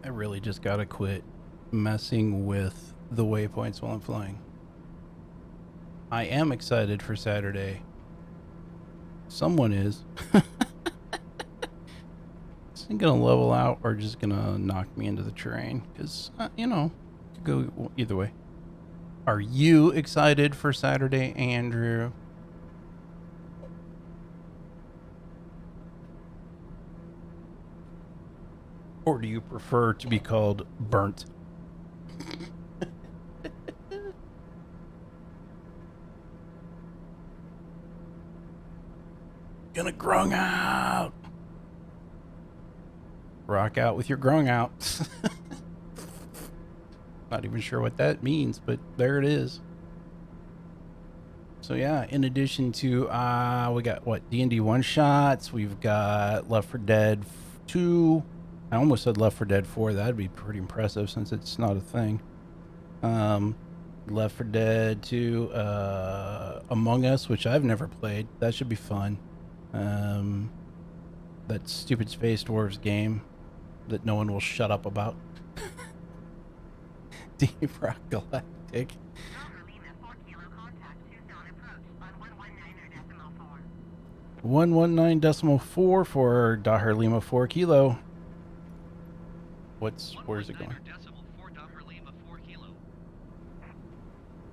I really just got to quit messing with the waypoints while I'm flying. I am excited for Saturday. Someone is. Is it gonna level out or just gonna knock me into the terrain? Because, you know, it could go either way. Are you excited for Saturday, Andrew? Or do you prefer to be called burnt? Gonna grung out. Rock out with your grung out. Not even sure what that means, but there it is. So yeah, in addition to we got what, D&D one shots, we've got Left 4 Dead 2. I almost said Left 4 Dead 4. That'd be pretty impressive since it's not a thing. Left 4 Dead 2, Among Us, which I've never played. That should be fun. That stupid Space Dwarves game that no one will shut up about. Deep Rock Galactic. Delta Lima 4 Kilo contact 2-zone approach on 119.4. 119.4 for Dahar Lima 4 Kilo. Where's it going? 119.4 Dahar Lima 4 Kilo.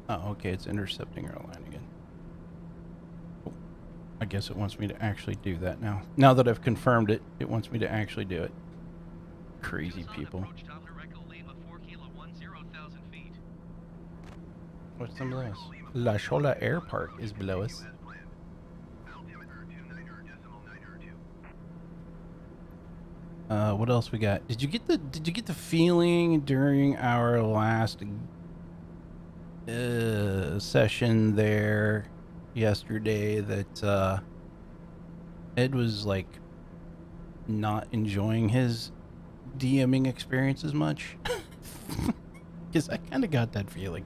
Oh, okay, it's intercepting our line again. Oh, I guess it wants me to actually do that now. Now that I've confirmed it, it wants me to actually do it. Crazy people. Approach Dahar Echo Lima 4 Kilo 10,000 feet. What's some of this? La Chola Air Park is below us. What else we got? Did you get the feeling during our last session there yesterday that Ed was like not enjoying his DMing experience as much? Because I kind of got that feeling.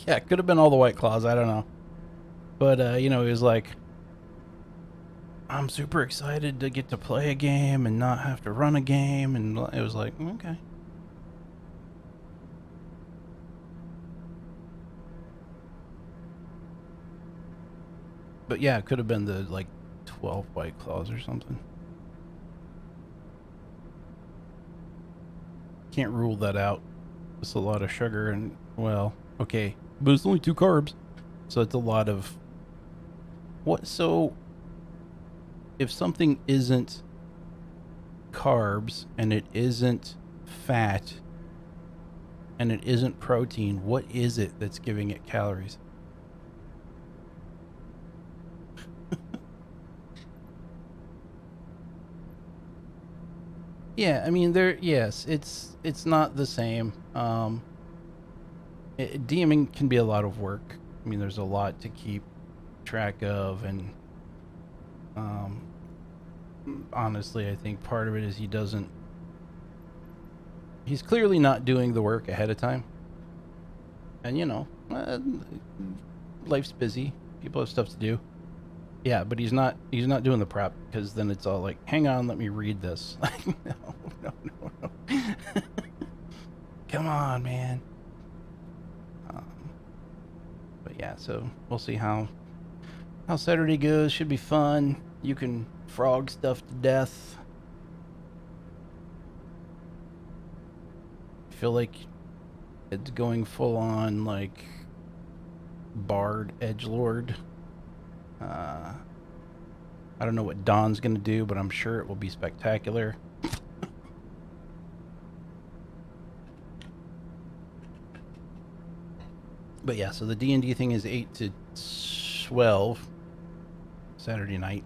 Yeah, it could have been all the White Claws. I don't know. But, you know, he was like, I'm super excited to get to play a game and not have to run a game. And it was like, okay. But yeah, it could have been the, like, 12 White Claws or something. Can't rule that out. It's a lot of sugar and, well, okay. But it's only 2 carbs. So it's a lot of... What? So... if something isn't carbs and it isn't fat and it isn't protein, what is it that's giving it calories? Yeah, I mean, yes, it's not the same. DMing can be a lot of work. I mean, there's a lot to keep track of, and honestly, I think part of it is he's clearly not doing the work ahead of time. And life's busy. People have stuff to do. Yeah, but he's not doing the prep, because then it's all like, hang on, let me read this. Like, no. Come on, man. But yeah, so we'll see how Saturday goes. Should be fun. You can frog stuff to death. I feel like it's going full on like Bard Edgelord. I don't know what Don's gonna do, but I'm sure it will be spectacular. But yeah, so the D&D thing is 8 to 12 Saturday night.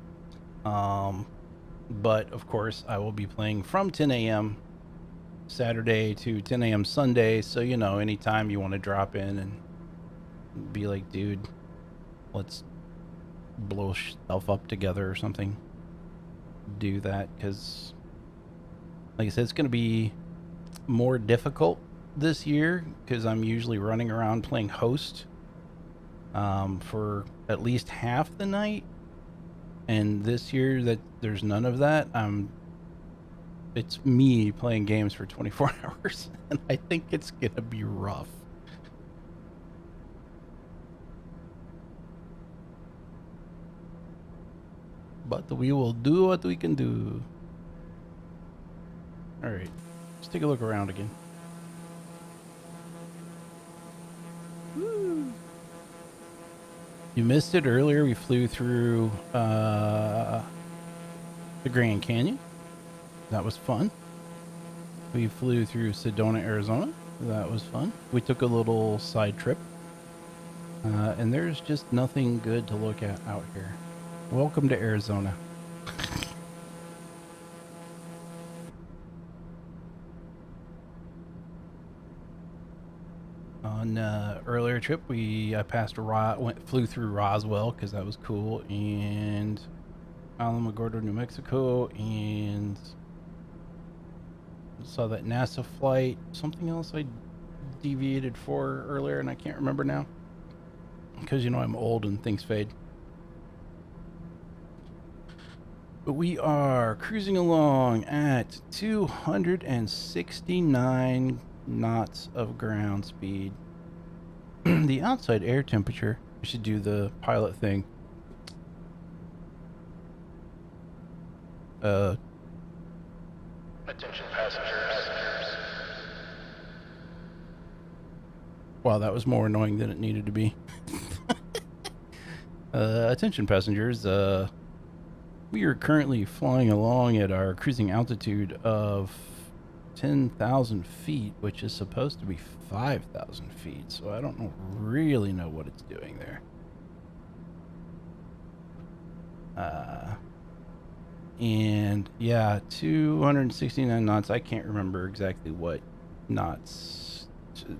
But of course, I will be playing from 10 a.m. Saturday to 10 a.m. Sunday. So, anytime you want to drop in and be like, dude, let's blow stuff up together or something, do that. Because, like I said, it's going to be more difficult this year because I'm usually running around playing host for at least half the night. And this year that there's none of that, it's me playing games for 24 hours, and I think it's gonna be rough. But we will do what we can do. Alright, let's take a look around again. Woo. You missed it earlier. We flew through the Grand Canyon. That was fun. We flew through Sedona, Arizona. That was fun. We took a little side trip. And there's just nothing good to look at out here. Welcome to Arizona. On earlier trip, I flew through Roswell because that was cool, and Alamogordo, New Mexico, and saw that NASA flight. Something else I deviated for earlier, and I can't remember now because I'm old and things fade. But we are cruising along at 269 knots of ground speed. The outside air temperature, we should do the pilot thing. Attention passengers. Wow, that was more annoying than it needed to be. Attention passengers, we are currently flying along at our cruising altitude of 10,000 feet, which is supposed to be 5,000 feet, so I don't really know what it's doing there. And yeah, 269 knots. I can't remember exactly what knots.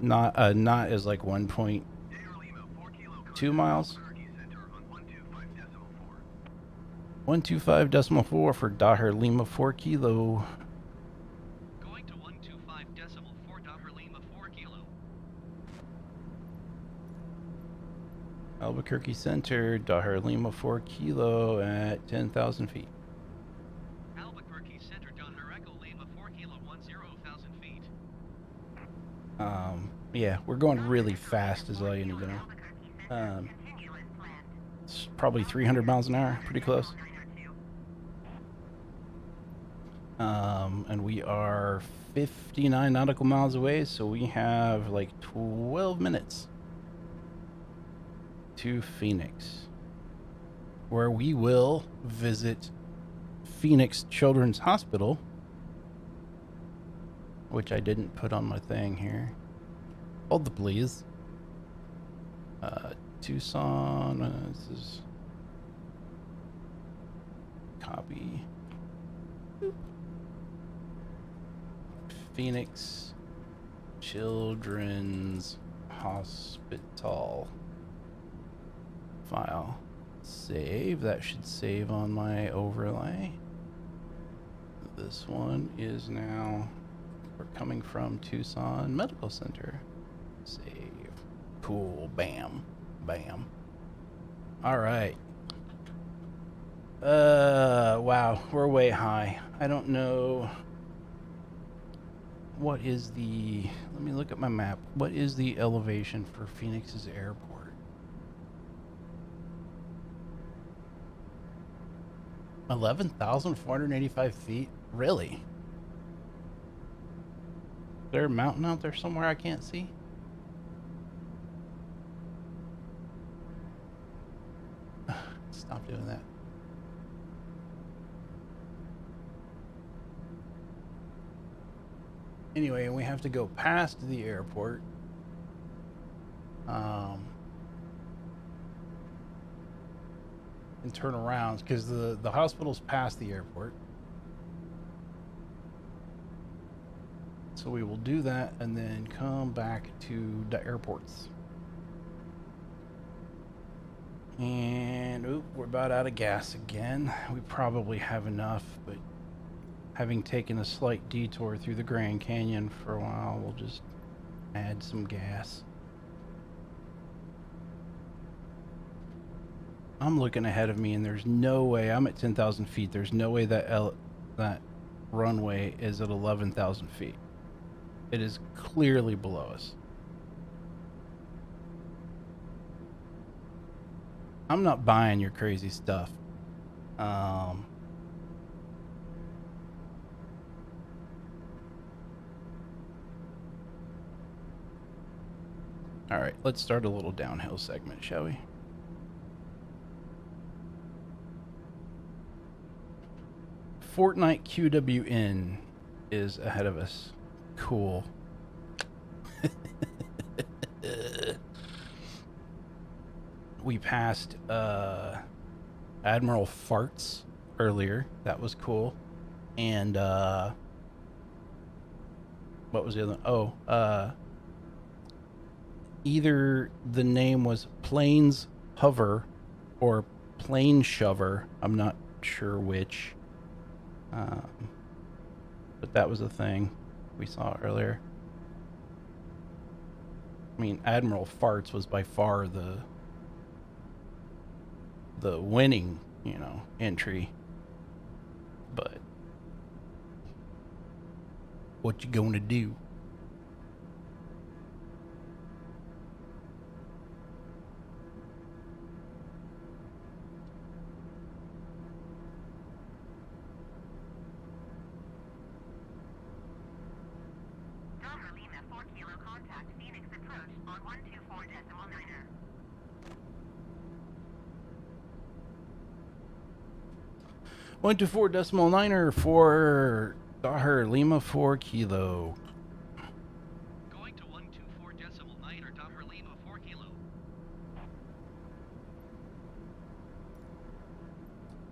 Knot is like 1.2 miles. 125.4 for Daher Lima 4 kilo. Going to 125.4 Daher Lima 4 kilo. Albuquerque Center, Daher Lima 4 kilo at 10,000 feet. Albuquerque Center, Daher Echo Lima 4 kilo 10,000 feet. Yeah, we're going really fast is all you need to know. It's probably 300 miles an hour, pretty close. And we are 59 nautical miles away, so we have like 12 minutes to Phoenix, where we will visit Phoenix Children's Hospital, which I didn't put on my thing here. Hold the please. Tucson. This is copy. Phoenix Children's Hospital file. Save. That should save on my overlay. This one is now, we're coming from Tucson Medical Center. Save. Cool. Bam. Bam. All right. Wow, we're way high. I don't know. What is the, let me look at my map. What is the elevation for Phoenix's airport? 11,485 feet? Really? Is there a mountain out there somewhere I can't see? Stop doing that. Anyway, we have to go past the airport. And turn around because the hospital's past the airport. So we will do that and then come back to the airports. And we're about out of gas again. We probably have enough, but having taken a slight detour through the Grand Canyon for a while, we'll just add some gas. I'm looking ahead of me, and there's no way, I'm at 10,000 feet, there's no way that that runway is at 11,000 feet. It is clearly below us. I'm not buying your crazy stuff. All right, let's start a little downhill segment, shall we? Fortnite QWN is ahead of us. Cool. We passed Admiral Farts earlier. That was cool. And what was the other? Oh, either the name was Plains Hover or Plane Shover. I'm not sure which. But that was a thing we saw earlier. I mean, Admiral Farts was by far the winning, entry. But what you gonna do? Dahmer Lima 4 Kilo contact Phoenix approach on 124.9er. 124.9er for Dahmer Lima 4 Kilo. Going to 124.9 or Dahmer Lima 4 Kilo.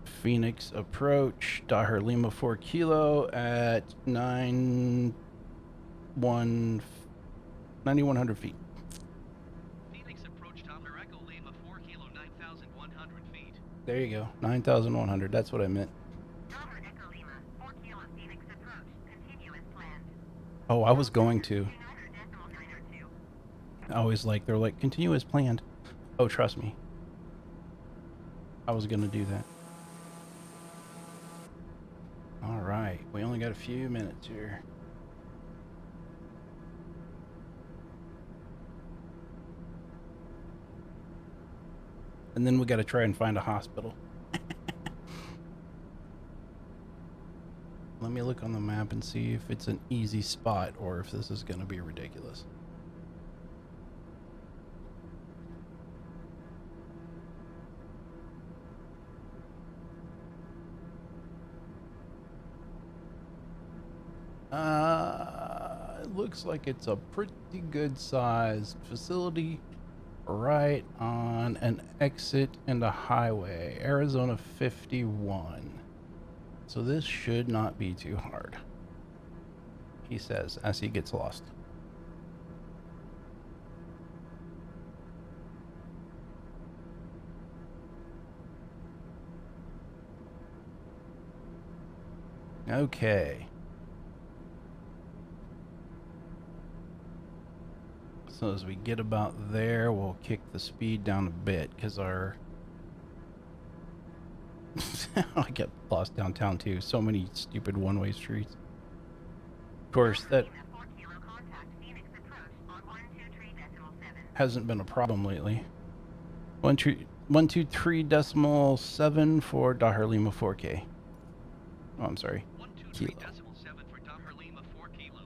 Phoenix approach, Dahmer Lima 4 Kilo at 9,100 feet. Phoenix approach Dahmer Echo Lima 4 Kilo 9,100 feet. There you go, 9,100. That's what I meant. Dahmer Echo Lima 4 Kilo Phoenix approach continuous planned. Oh, I was going to. 29.902. I always they're like, continue as planned. Oh, trust me. I was going to do that. All right. We only got a few minutes here. And then we got to try and find a hospital. Let me look on the map and see if it's an easy spot or if this is going to be ridiculous. It looks like it's a pretty good sized facility right on an exit and a highway, Arizona 51. So this should not be too hard, he says as he gets lost. Okay. So as we get about there, we'll kick the speed down a bit because our... I get lost downtown too. So many stupid one-way streets. Of course, that Lima 4 Kilo contact Phoenix approach on 123.7. hasn't been a problem lately. 123.7 for Dahar Lima 4K. Oh, I'm sorry. 123.7 Kilo. for Dahar Lima 4 Kilo.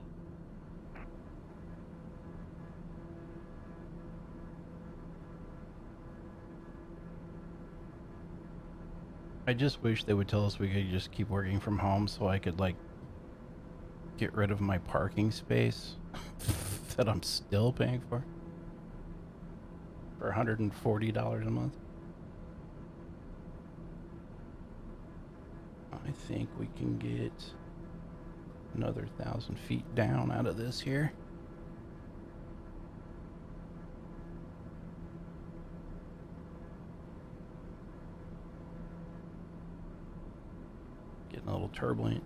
I just wish they would tell us we could just keep working from home so I could, like, get rid of my parking space that I'm still paying for $140 a month. I think we can get another 1,000 feet down out of this here. Getting a little turbulent,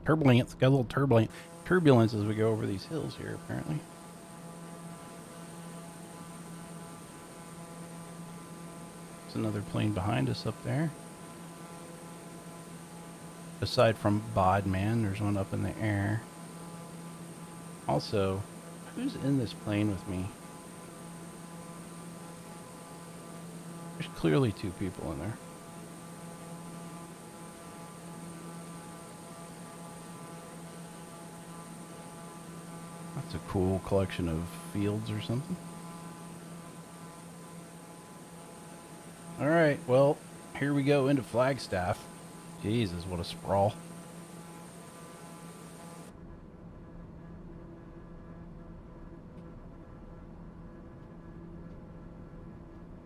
turbulence, got a little turbulence as we go over these hills here, apparently. There's another plane behind us up there. Aside from Bodman, there's one up in the air. Also, who's in this plane with me? There's clearly two people in there. That's a cool collection of fields or something. All right, well, here we go into Flagstaff. Jesus, what a sprawl.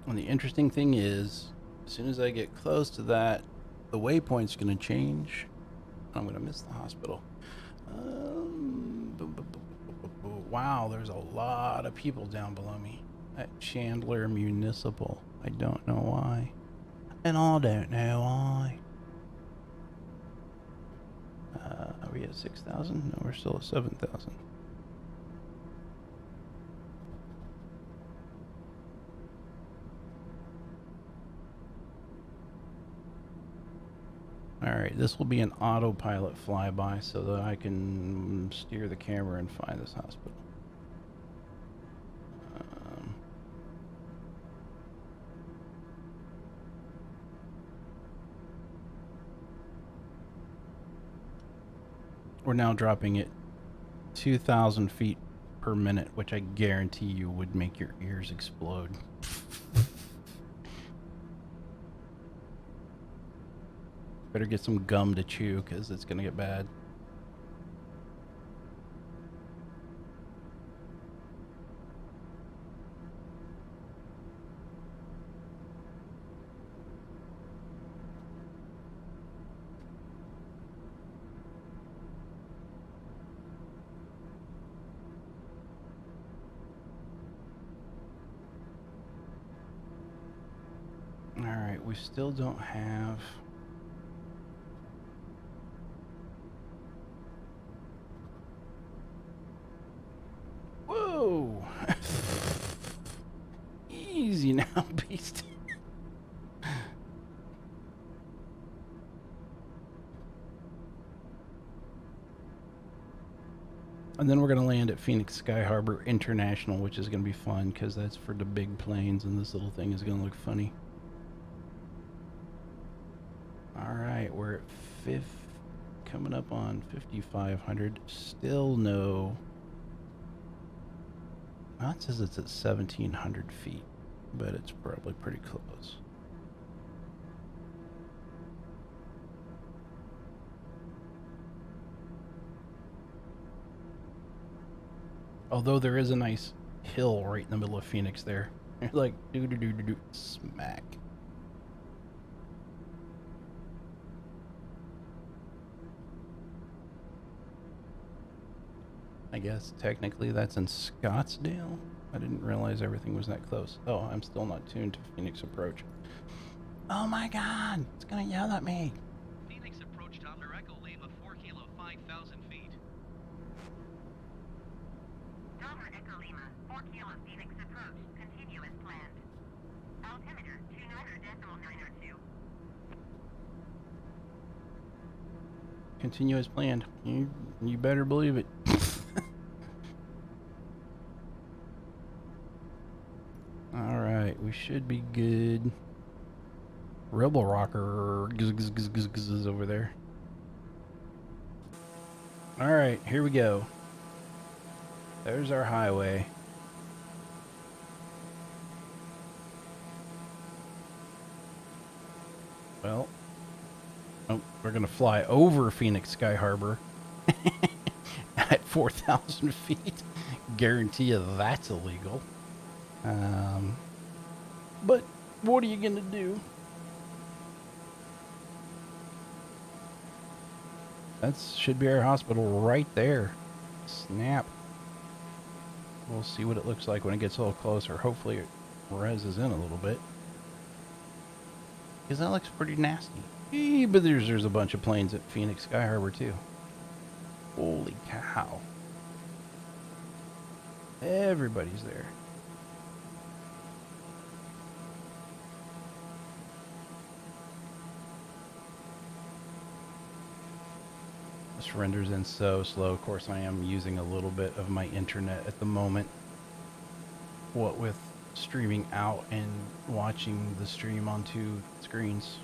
And the interesting thing is, as soon as I get close to that, the waypoint's going to change. I'm going to miss the hospital. Wow, there's a lot of people down below me at Chandler Municipal. I don't know why. And I don't know why. Are we at 6,000? No, we're still at 7,000. Alright, this will be an autopilot flyby so that I can steer the camera and find this hospital. We're now dropping it 2,000 feet per minute, which I guarantee you would make your ears explode. Better get some gum to chew because it's going to get bad. Alright, we still don't have... Whoa! Easy now, beast. And then we're going to land at Phoenix Sky Harbor International, which is going to be fun because that's for the big planes and this little thing is going to look funny. Alright, we're at coming up on 5,500. Still no... Well, it says it's at 1,700 feet, but it's probably pretty close. Although there is a nice hill right in the middle of Phoenix there. Like, do smack. I guess technically that's in Scottsdale. I didn't realize everything was that close. Oh, I'm still not tuned to Phoenix Approach. Oh my god, it's gonna yell at me. Phoenix Approach Doppler Echo Lima 4 Kilo 5,000 feet. Doppler Echo Lima, 4 Kilo Phoenix approach. Continue as planned. Altimeter 29.902. Continue as planned. You better believe it. Alright, we should be good. Rebel Rocker is over there. Alright, here we go. There's our highway. Well, oh, we're gonna fly over Phoenix Sky Harbor at 4,000 feet. Guarantee you that's illegal. But what are you gonna do? That should be our hospital right there. Snap. We'll see what it looks like when it gets a little closer. Hopefully it reses in a little bit. Because that looks pretty nasty. But there's a bunch of planes at Phoenix Sky Harbor too. Holy cow. Everybody's there. This renders in so slow. Of course, I am using a little bit of my internet at the moment. What with streaming out and watching the stream on two screens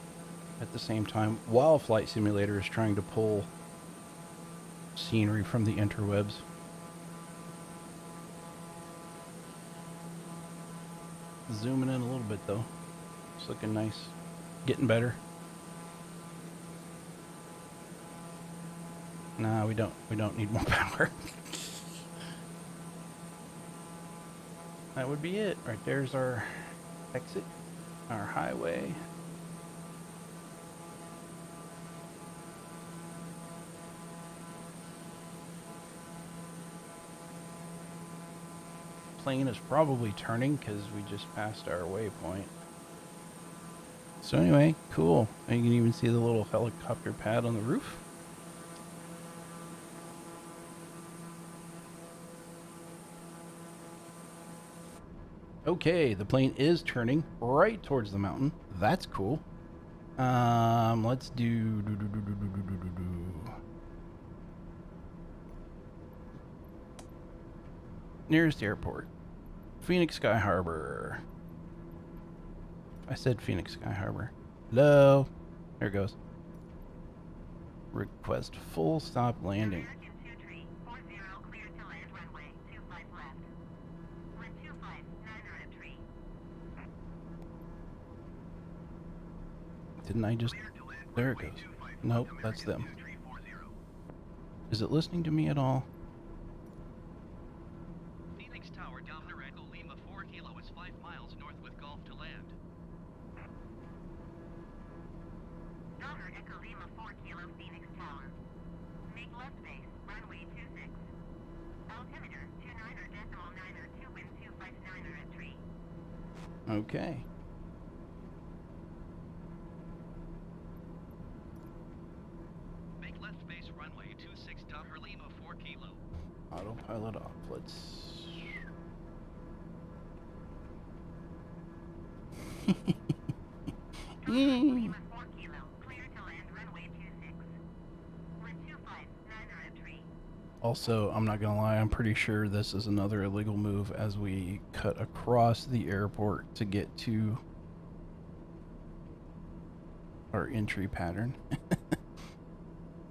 at the same time, while Flight Simulator is trying to pull scenery from the interwebs. Zooming in a little bit though. It's looking nice. Getting better. Nah, we don't need more power. That would be it. Right there's our exit, our highway. Plane is probably turning because we just passed our waypoint. So anyway, cool. And you can even see the little helicopter pad on the roof. Okay, the plane is turning right towards the mountain. That's cool. Let's do. Nearest airport. Phoenix Sky Harbor. I said Phoenix Sky Harbor. Hello. There it goes. Request full stop landing. American 23, 40 clear to land runway 25 left. Wind 25, 9 Didn't I just... There it goes. Nope, that's them. Is it listening to me at all? Phoenix Tower Doppler Echo Lima 4 Kilo is 5 miles north with Gulf to land. Doppler Echo Lima 4 Kilo Phoenix Tower. Make left base, runway 26. Altimeter 29.902, wind 259 at 3. Okay. Make left base runway 26 Doppler Lima 4 Kilo. Autopilot off. Let's... Lima 4 Kilo, clear to land runway 26. Wind 259 at 3. Also, I'm not gonna lie, I'm pretty sure this is another illegal move as we cut across the airport to get to our entry pattern.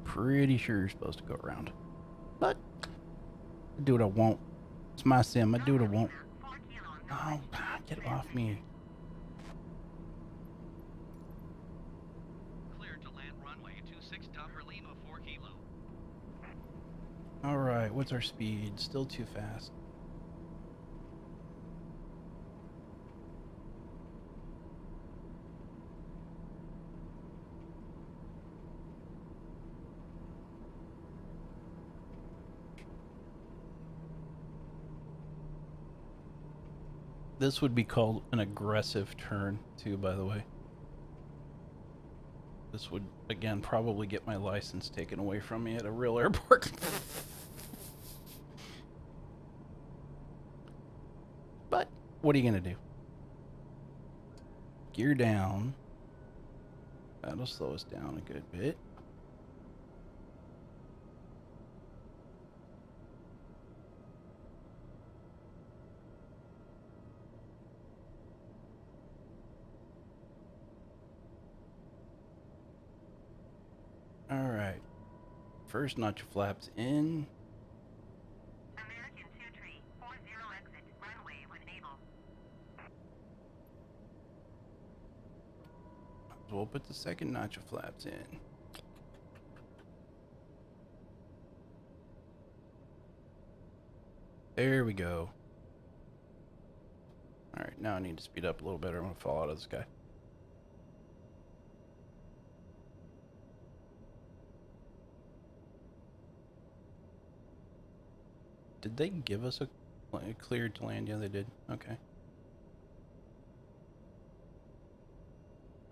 Pretty sure you're supposed to go around. But I do what I want. It's my sim, I do what I want. 4 Kilo, Oh, God, get off me. Cleared to land runway 26 Doppler Lima 4 Kilo. Alright, what's our speed? Still too fast. This would be called an aggressive turn, too, by the way. This would, again, probably get my license taken away from me at a real airport. But, what are you going to do? Gear down. That'll slow us down a good bit. Alright. First notch of flaps in. American 2340 exit runway when able. So we'll put the second notch of flaps in. There we go. Alright, now I need to speed up a little bit or I'm going to fall out of the sky. Did they give us a cleared to land? Yeah, they did. Okay.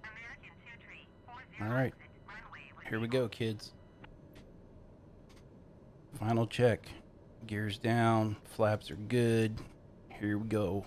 American 2340 Alright. exit runway when Here we able. go, kids. Final check. Gears down. Flaps are good. Here we go.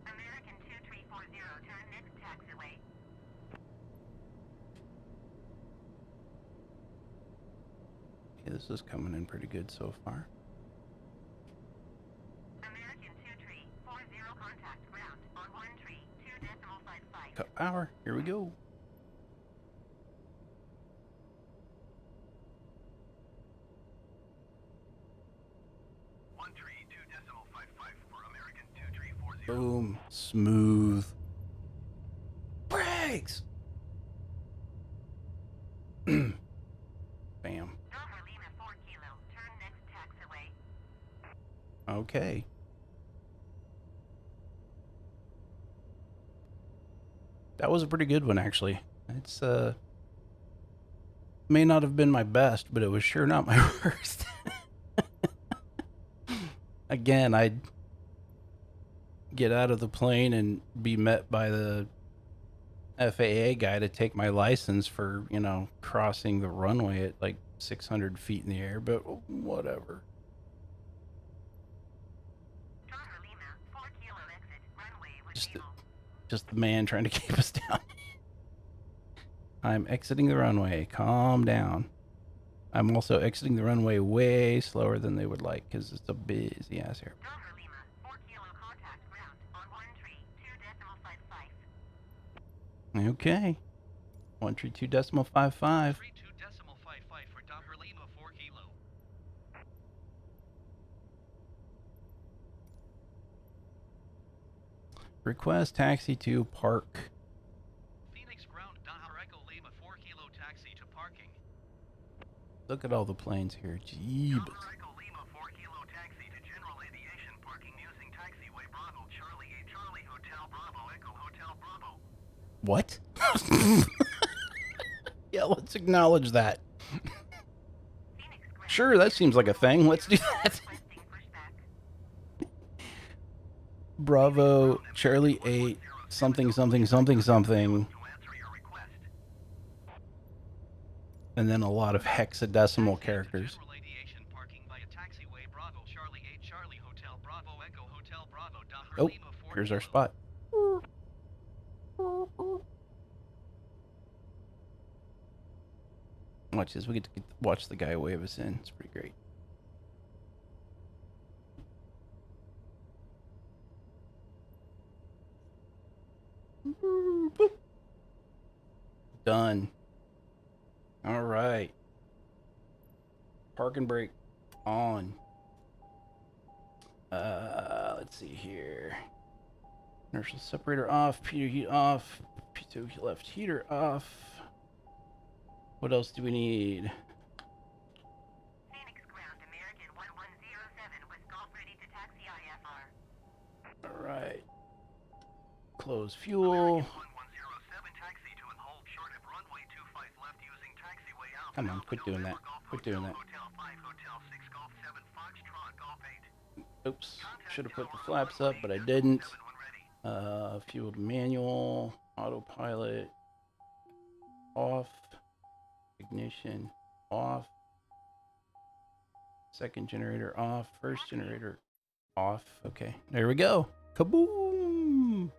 American 2340 turn next taxiway. Yeah, this is coming in pretty good so far. American 2340 contact ground on 132.55. Cut power. Here we go. Boom. Smooth. Brakes! Bam. Dover Lima 4 kilo turn next taxiway. Okay. That was a pretty good one, actually. It's, may not have been my best, but it was sure not my worst. Again, I'd get out of the plane and be met by the FAA guy to take my license for, you know, crossing the runway at like 600 feet in the air, but whatever. Dover Lima 4 kilo exit runway when Just the, able. just the man trying to keep us down. I'm exiting the runway. Calm down. I'm also exiting the runway way slower than they would like because it's a busy ass airport. Dover Lima 4 kilo contact ground on 132.55. Okay. 132.55. 32.55 for Dover Lima 4 kilo. Request taxi to park. Phoenix ground Dover Echo Lima 4 kilo taxi to parking. Look at all the planes here. Jeebus. Dover Echo Lima 4 kilo taxi to general aviation parking using taxiway Bravo Charlie 8 Charlie Hotel Bravo Echo Hotel Bravo. What? Yeah, let's acknowledge that. Phoenix ground. Sure, that seems like a thing. Let's do that. Requesting pushback. Bravo, Charlie 8, something, something, something, something. To answer your request. And then a lot of hexadecimal characters. General aviation parking via taxiway Bravo Charlie 8 Charlie Hotel Bravo Echo Hotel Bravo Dover Oh, Lima 4 here's our kilo. spot. Watch this. We get to watch the guy wave us in. It's pretty great. Boop. Done. All right. Park and brake on. Let's see here. Inertial separator off. Pitot heat off. Pitot left heater off. What else do we need? Phoenix ground, American 1107 with golf ready to taxi IFR. All right. Close fuel. American 1107 taxi to and hold short of runway 25 left using taxiway Alpha Come on, Alpha quit doing that. November Golf Quit Hotel, doing that. Hotel 5 Hotel 6 Golf 7 Foxtrot Golf 8. Oops. Should have put the flaps up, but I didn't. Fuel to manual. Autopilot. Off. Ignition. Off. Second generator off. First generator off. Okay. There we go. Kaboom!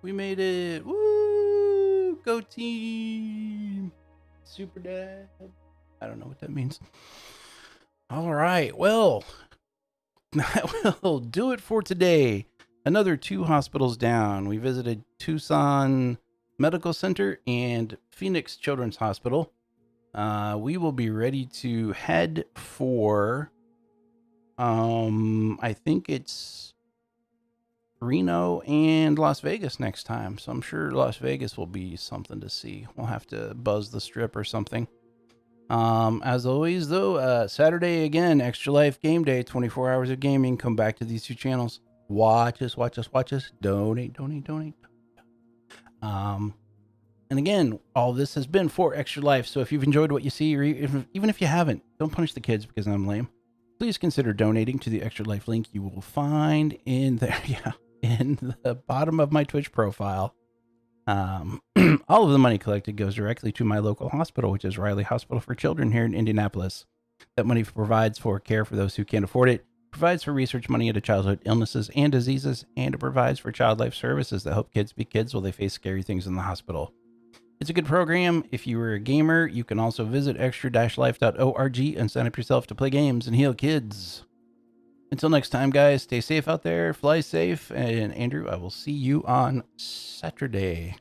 We made it. Woo! Go team! Super dad. I don't know what that means. All right. Well, that will do it for today. Another 2 hospitals down. We visited Tucson Medical Center and Phoenix Children's Hospital. We will be ready to head for, I think it's Reno and Las Vegas next time. So I'm sure Las Vegas will be something to see. We'll have to buzz the strip or something. As always, though, Saturday again, Extra Life Game Day, 24 hours of gaming. Come back to these 2 channels. Watch us. Donate. And again, all this has been for Extra Life. So if you've enjoyed what you see, or even if you haven't, don't punish the kids because I'm lame. Please consider donating to the Extra Life link you will find in there. Yeah, in the bottom of my Twitch profile. All of the money collected goes directly to my local hospital, which is Riley Hospital for Children here in Indianapolis. That money provides for care for those who can't afford it, provides for research money into childhood illnesses and diseases, and it provides for child life services that help kids be kids while they face scary things in the hospital. It's a good program. If you are a gamer, you can also visit extra-life.org and sign up yourself to play games and heal kids. Until next time, guys, stay safe out there, fly safe, and Andrew, I will see you on Saturday.